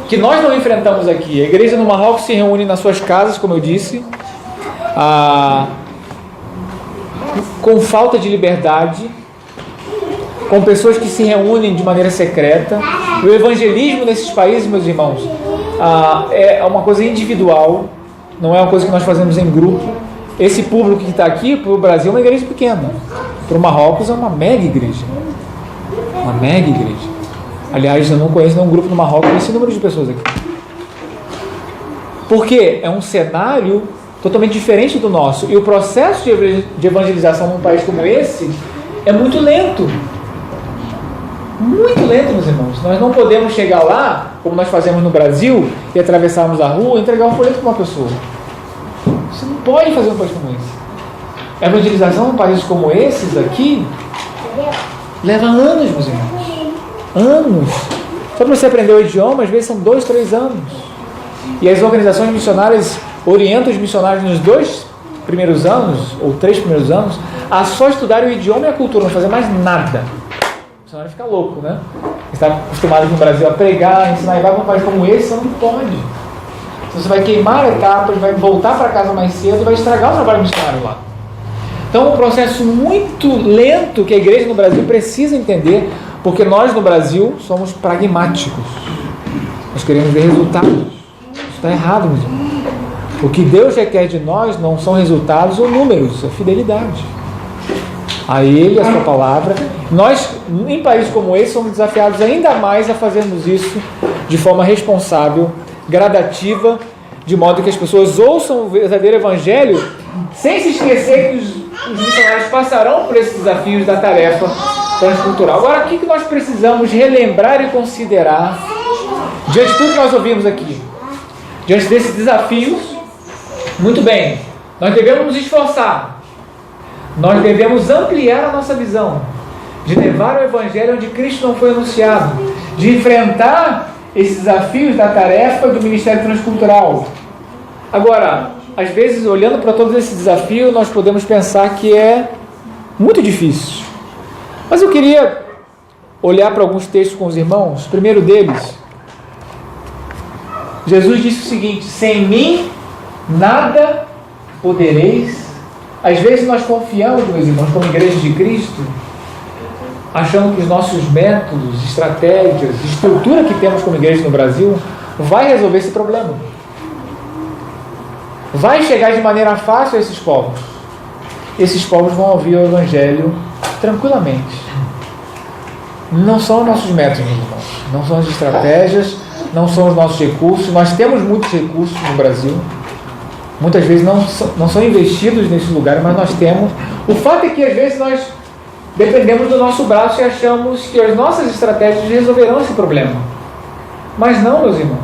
que nós não enfrentamos aqui. A igreja no Marrocos se reúne nas suas casas, como eu disse, com falta de liberdade, com pessoas que se reúnem de maneira secreta. O evangelismo nesses países, meus irmãos, é uma coisa individual, não é uma coisa que nós fazemos em grupo. Esse público que está aqui, para o Brasil, é uma igreja pequena. Para o Marrocos é uma mega igreja. Uma mega igreja. Aliás, eu não conheço nenhum grupo no Marrocos com esse número de pessoas aqui. Porque é um cenário totalmente diferente do nosso. E o processo de evangelização num país como esse é muito lento. Muito lento, meus irmãos. Nós não podemos chegar lá, como nós fazemos no Brasil, e atravessarmos a rua e entregar um folheto para uma pessoa. Você não pode fazer um país como esse. A evangelização em países como esses aqui leva anos, meus irmãos. Anos. Só para você aprender o idioma, às vezes são 2, 3 anos. E as organizações missionárias orientam os missionários nos 2 primeiros anos, ou 3 primeiros anos, a só estudar o idioma e a cultura, não fazer mais nada. O missionário fica louco, né? Você está acostumado aqui no Brasil a pregar, a ensinar, e vai para um país como esse, você não pode. Você vai queimar etapas, vai voltar para casa mais cedo e vai estragar o trabalho missionário lá. Então é um processo muito lento que a igreja no Brasil precisa entender, porque nós no Brasil somos pragmáticos. Nós queremos ver resultados. Isso está errado, meu irmão. O que Deus requer de nós não são resultados ou números, é fidelidade. a Ele, a sua palavra. Nós, em países como esse, somos desafiados ainda mais a fazermos isso de forma responsável, gradativa, de modo que as pessoas ouçam o verdadeiro evangelho, sem se esquecer que os missionários passarão por esses desafios da tarefa transcultural. Agora, o que nós precisamos relembrar e considerar diante de tudo que nós ouvimos aqui? Diante desses desafios, muito bem, nós devemos nos esforçar, nós devemos ampliar a nossa visão, de levar o evangelho onde Cristo não foi anunciado, de enfrentar esses desafios da tarefa do ministério transcultural. Agora, às vezes, olhando para todos esses desafios, nós podemos pensar que é muito difícil. Mas eu queria olhar para alguns textos com os irmãos. O primeiro deles, Jesus disse o seguinte: sem mim nada podereis. Às vezes nós confiamos, meus irmãos, como igreja de Cristo, achando que os nossos métodos, estratégias, estrutura que temos como igreja no Brasil vai resolver esse problema. Vai chegar de maneira fácil a esses povos. Esses povos vão ouvir o evangelho tranquilamente. Não são os nossos métodos, meus irmãos. Não são as estratégias, não são os nossos recursos. Nós temos muitos recursos no Brasil. Muitas vezes não são investidos nesse lugar, mas nós temos. O fato é que às vezes nós dependemos do nosso braço e achamos que as nossas estratégias resolverão esse problema. Mas não, meus irmãos.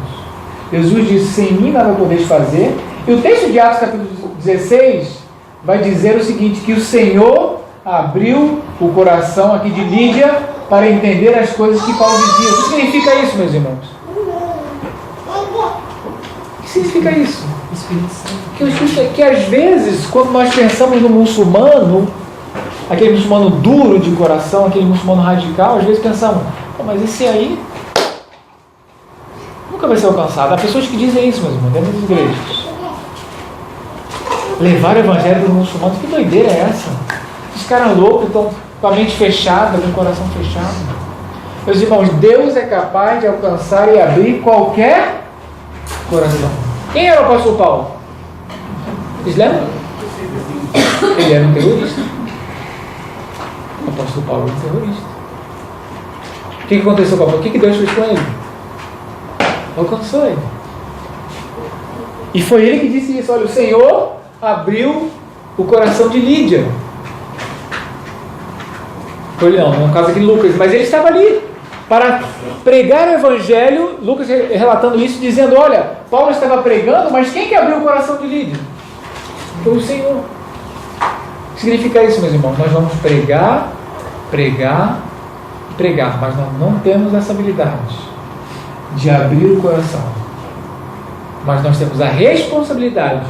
Jesus disse: sem mim nada podeis fazer. E o texto de Atos capítulo 16 vai dizer o seguinte, que o Senhor abriu o coração aqui de Lídia para entender as coisas que Paulo dizia. O que significa isso, meus irmãos? O que significa isso? Que às vezes, quando nós pensamos no muçulmano, aquele muçulmano duro de coração, aquele muçulmano radical, às vezes pensamos, mas esse aí nunca vai ser alcançado. Há pessoas que dizem isso, meus irmãos, dentro das igrejas. Levar o evangelho para os muçulmanos, que doideira é essa? Os caras loucos estão com a mente fechada, com o coração fechado. Meus irmãos, Deus é capaz de alcançar e abrir qualquer coração. Quem era o apóstolo Paulo? Vocês lembram? Ele era um terrorista. O apóstolo Paulo era um terrorista. O que aconteceu com o apóstolo? O que Deus fez com ele? Alcançou ele. E foi ele que disse isso. Olha, o Senhor abriu o coração de Lídia. Foi ele não, no caso aqui de Lucas, mas ele estava ali para pregar o evangelho. Lucas relatando isso, dizendo, olha, Paulo estava pregando, mas quem que abriu o coração de Lídia? Foi o Senhor. O que significa isso, meus irmãos? Nós vamos pregar, mas nós não temos essa habilidade de abrir o coração. Mas nós temos a responsabilidade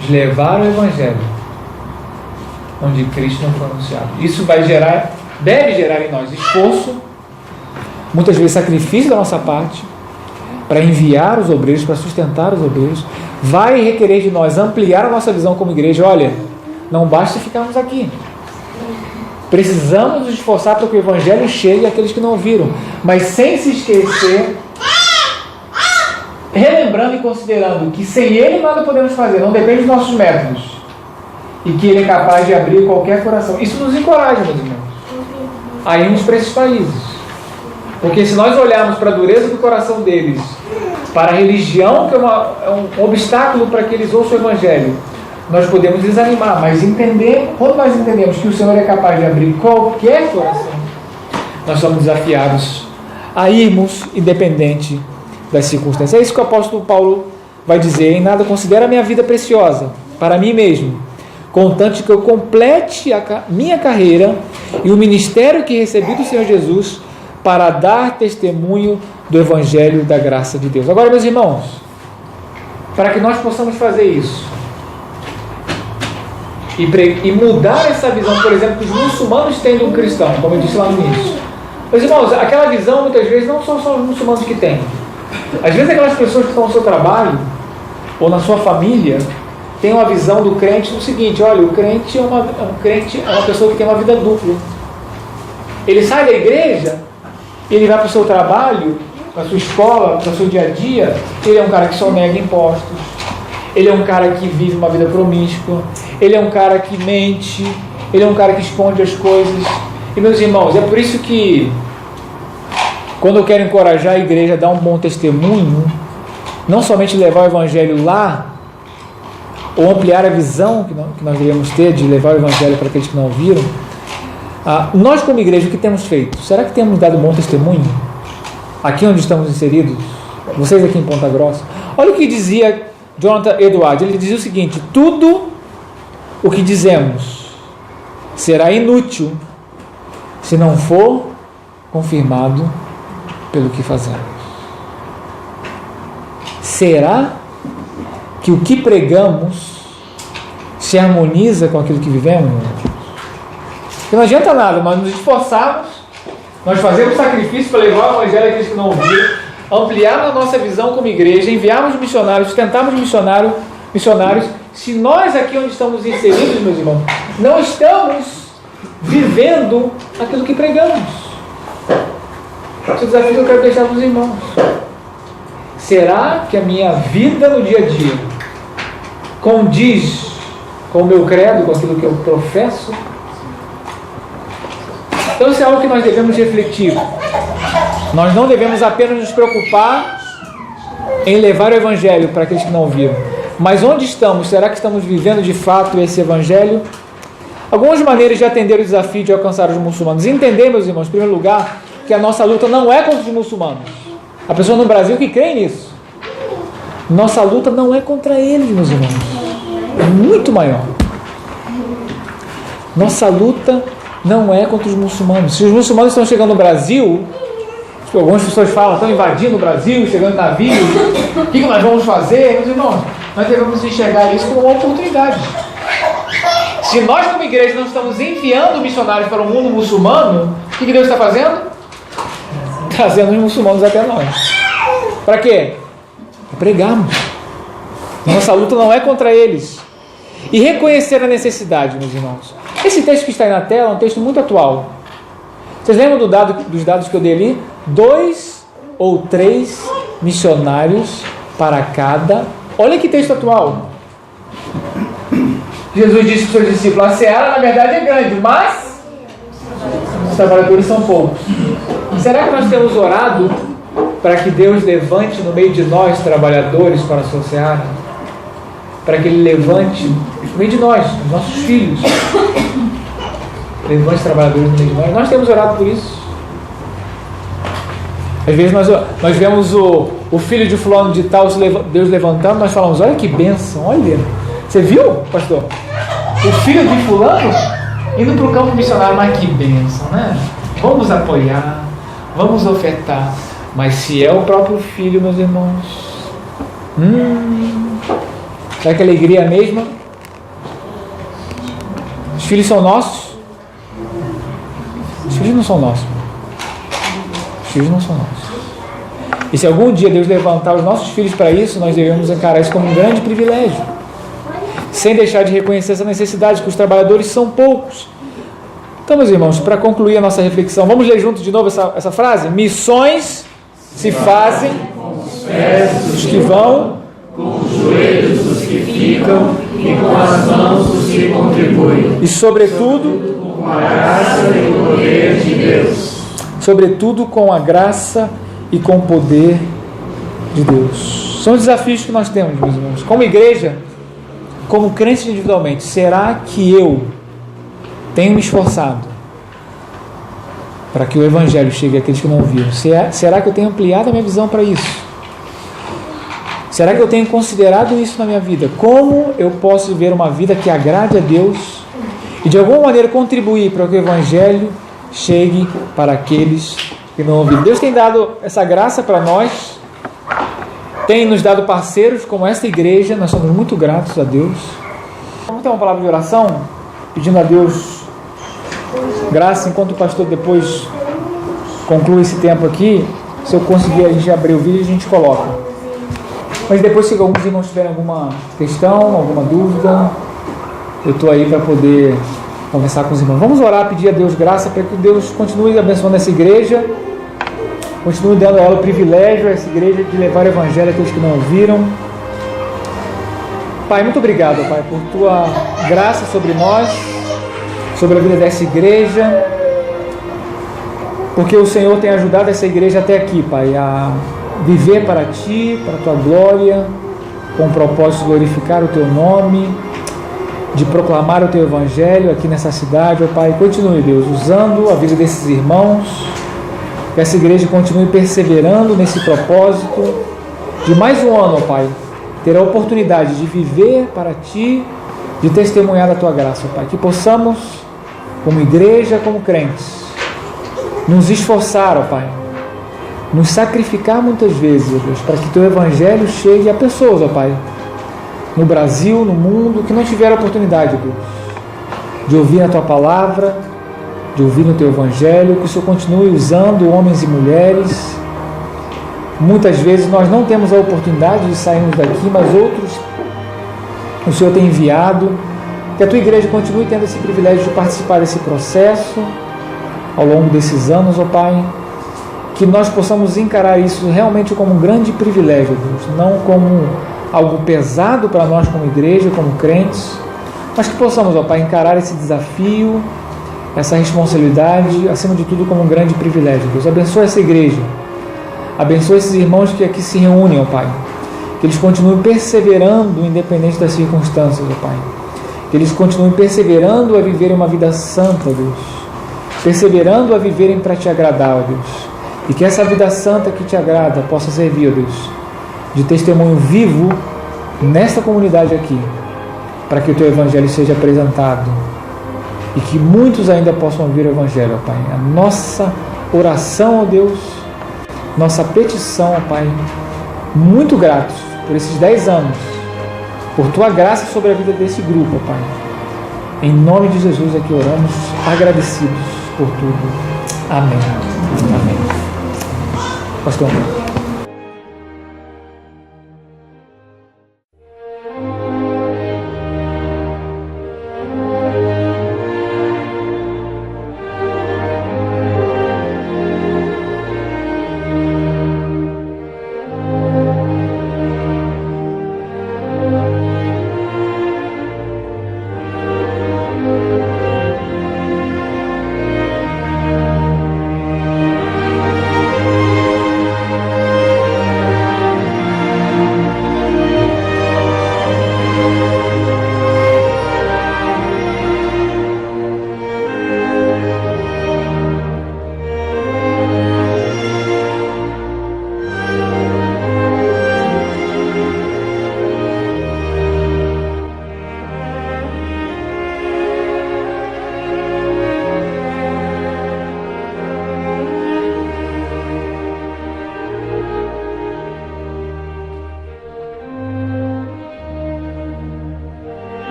de levar o evangelho onde Cristo não foi anunciado. Isso deve gerar em nós esforço, muitas vezes sacrifício da nossa parte, para enviar os obreiros, para sustentar os obreiros. Vai requerer de nós ampliar a nossa visão como igreja. Olha, não basta ficarmos aqui. Precisamos nos esforçar para que o evangelho chegue àqueles que não ouviram, mas sem se esquecer, relembrando e considerando que sem Ele nada podemos fazer, não depende dos nossos métodos, e que Ele é capaz de abrir qualquer coração. Isso nos encoraja, meus irmãos, a irmos para esses países. Porque se nós olharmos para a dureza do coração deles, para a religião, que é um obstáculo para que eles ouçam o evangelho, nós podemos desanimar, mas quando nós entendemos que o Senhor é capaz de abrir qualquer coração, nós somos desafiados a irmos independente das circunstâncias. É isso que o apóstolo Paulo vai dizer: em nada considero a minha vida preciosa para mim mesmo, contanto que eu complete a minha carreira e o ministério que recebi do Senhor Jesus para dar testemunho do evangelho da graça de Deus. Agora, meus irmãos, para que nós possamos fazer isso e mudar essa visão, por exemplo, que os muçulmanos têm de um cristão, como eu disse lá no início. Meus irmãos, aquela visão muitas vezes não são só os muçulmanos que têm. Às vezes aquelas pessoas que estão no seu trabalho ou na sua família têm uma visão do crente do seguinte: olha, o crente é uma pessoa que tem uma vida dupla. Ele sai da igreja, ele vai para o seu trabalho, para a sua escola, para o seu dia a dia, ele é um cara que só nega impostos, ele é um cara que vive uma vida promíscua, ele é um cara que mente, Ele é um cara que esconde as coisas. E meus irmãos, é por isso que quando eu quero encorajar a igreja a dar um bom testemunho, não somente levar o evangelho lá, ou ampliar a visão que nós deveríamos ter de levar o evangelho para aqueles que não ouviram, nós como igreja, o que temos feito? Será que temos dado um bom testemunho? Aqui onde estamos inseridos? Vocês aqui em Ponta Grossa? Olha o que dizia Jonathan Edwards. Ele dizia o seguinte: tudo o que dizemos será inútil se não for confirmado pelo que fazemos. Será que o que pregamos se harmoniza com aquilo que vivemos? Porque não adianta nada nós nos esforçarmos, nós fazemos sacrifício para levar o evangelho àqueles que não ouviram, ampliarmos a nossa visão como igreja, enviarmos missionários, tentarmos missionários, se nós aqui onde estamos inseridos, meus irmãos, não estamos vivendo aquilo que pregamos. Esse desafio que eu quero deixar para os irmãos. Será que a minha vida no dia a dia condiz com o meu credo, com aquilo que eu professo? Então isso é algo que nós devemos refletir. Nós não devemos apenas nos preocupar em levar o evangelho para aqueles que não ouviram. Mas onde estamos? Será que estamos vivendo de fato esse evangelho? Algumas maneiras de atender o desafio de alcançar os muçulmanos. Entender, meus irmãos, em primeiro lugar, que a nossa luta não é contra os muçulmanos. Há pessoas no Brasil que creem nisso. Nossa luta não é contra eles, meus irmãos. É muito maior. Nossa luta não é contra os muçulmanos. Se os muçulmanos estão chegando no Brasil, algumas pessoas falam, estão invadindo o Brasil, chegando em navios, o que nós vamos fazer? Meus irmãos, nós devemos enxergar isso como uma oportunidade. Se nós como igreja não estamos enviando missionários para o mundo muçulmano, o que Deus está fazendo? Trazendo os muçulmanos até nós. Para quê? Para pregarmos. Nossa luta não é contra eles. E reconhecer a necessidade, meus irmãos. Esse texto que está aí na tela é um texto muito atual. Vocês lembram dos dados que eu dei ali? 2 ou 3 missionários para cada. Olha que texto atual. Jesus disse para os seus discípulos: a seara na verdade é grande, mas os trabalhadores são poucos. Será que nós temos orado para que Deus levante no meio de nós trabalhadores para a sua seara? Para que Ele levante no meio de nós, os nossos filhos, levante trabalhadores no meio de nós. Nós temos orado por isso. Às vezes nós vemos o filho de fulano de tal, Deus levantando, nós falamos: olha que bênção, olha, você viu, pastor? O filho de fulano indo para o campo missionário, mas que bênção, né? Vamos apoiar, vamos ofertar. Mas se é o próprio filho, meus irmãos, será que a alegria é a mesma? Os filhos são nossos? Os filhos não são nossos. Os filhos não são nossos. E se algum dia Deus levantar os nossos filhos para isso, nós devemos encarar isso como um grande privilégio, sem deixar de reconhecer essa necessidade, que os trabalhadores são poucos. Então, meus irmãos, para concluir a nossa reflexão, vamos ler junto de novo essa frase? Missões se fazem com os pés dos que vão, com os joelhos dos que ficam e com as mãos dos que contribuem. E sobretudo com a graça e o poder de Deus. Sobretudo com a graça e com o poder de Deus. São os desafios que nós temos, meus irmãos. Como igreja, como crente individualmente, será que eu tenho me esforçado para que o Evangelho chegue àqueles que não ouviram? Será que eu tenho ampliado a minha visão para isso? Será que eu tenho considerado isso na minha vida? Como eu posso viver uma vida que agrade a Deus e de alguma maneira contribuir para que o Evangelho chegue para aqueles que não ouviram? Deus tem dado essa graça para nós, tem nos dado parceiros como esta igreja, nós somos muito gratos a Deus. Vamos ter uma palavra de oração, pedindo a Deus graça, enquanto o pastor depois conclui esse tempo aqui. Se eu conseguir, a gente abrir o vídeo e a gente coloca. Mas depois, se alguns irmãos tiverem alguma questão, alguma dúvida, eu estou aí para poder conversar com os irmãos. Vamos orar, pedir a Deus graça para que Deus continue abençoando essa igreja, continue dando a ela o privilégio, a essa igreja, de levar o Evangelho àqueles que não ouviram. Pai, muito obrigado, Pai, por Tua graça sobre nós, sobre a vida dessa igreja, porque o Senhor tem ajudado essa igreja até aqui, Pai, a viver para Ti, para a Tua glória, com o propósito de glorificar o Teu nome, de proclamar o Teu Evangelho aqui nessa cidade, ó Pai. Continue, Deus, usando a vida desses irmãos, que essa igreja continue perseverando nesse propósito de mais um ano, ó Pai, ter a oportunidade de viver para Ti, de testemunhar da Tua graça, ó Pai, que possamos, como igreja, como crentes, nos esforçar, ó Pai, nos sacrificar muitas vezes, ó Deus, para que Teu Evangelho chegue a pessoas, ó Pai, no Brasil, no mundo, que não tiveram oportunidade, Deus, de ouvir a Tua palavra, de ouvir o Teu Evangelho, que o Senhor continue usando homens e mulheres. Muitas vezes nós não temos a oportunidade de sairmos daqui, mas outros o Senhor tem enviado. Que a Tua igreja continue tendo esse privilégio de participar desse processo ao longo desses anos, ó Pai. Que nós possamos encarar isso realmente como um grande privilégio, Deus, não como algo pesado para nós como igreja, como crentes, mas que possamos, ó Pai, encarar esse desafio, essa responsabilidade, acima de tudo, como um grande privilégio. Deus, abençoa essa igreja, abençoa esses irmãos que aqui se reúnem, ó Pai, que eles continuem perseverando independente das circunstâncias, ó Pai, que eles continuem perseverando a viverem uma vida santa, Deus, perseverando a viverem para Te agradar, ó Deus, e que essa vida santa que Te agrada possa servir, ó Deus, de testemunho vivo nesta comunidade aqui, para que o Teu Evangelho seja apresentado e que muitos ainda possam ouvir o Evangelho, ó Pai. A nossa oração, ó Deus, nossa petição, ó Pai, muito gratos por esses 10 anos, por Tua graça sobre a vida desse grupo, ó Pai. Em nome de Jesus aqui oramos, agradecidos por tudo. Amém. Amém. Pastor.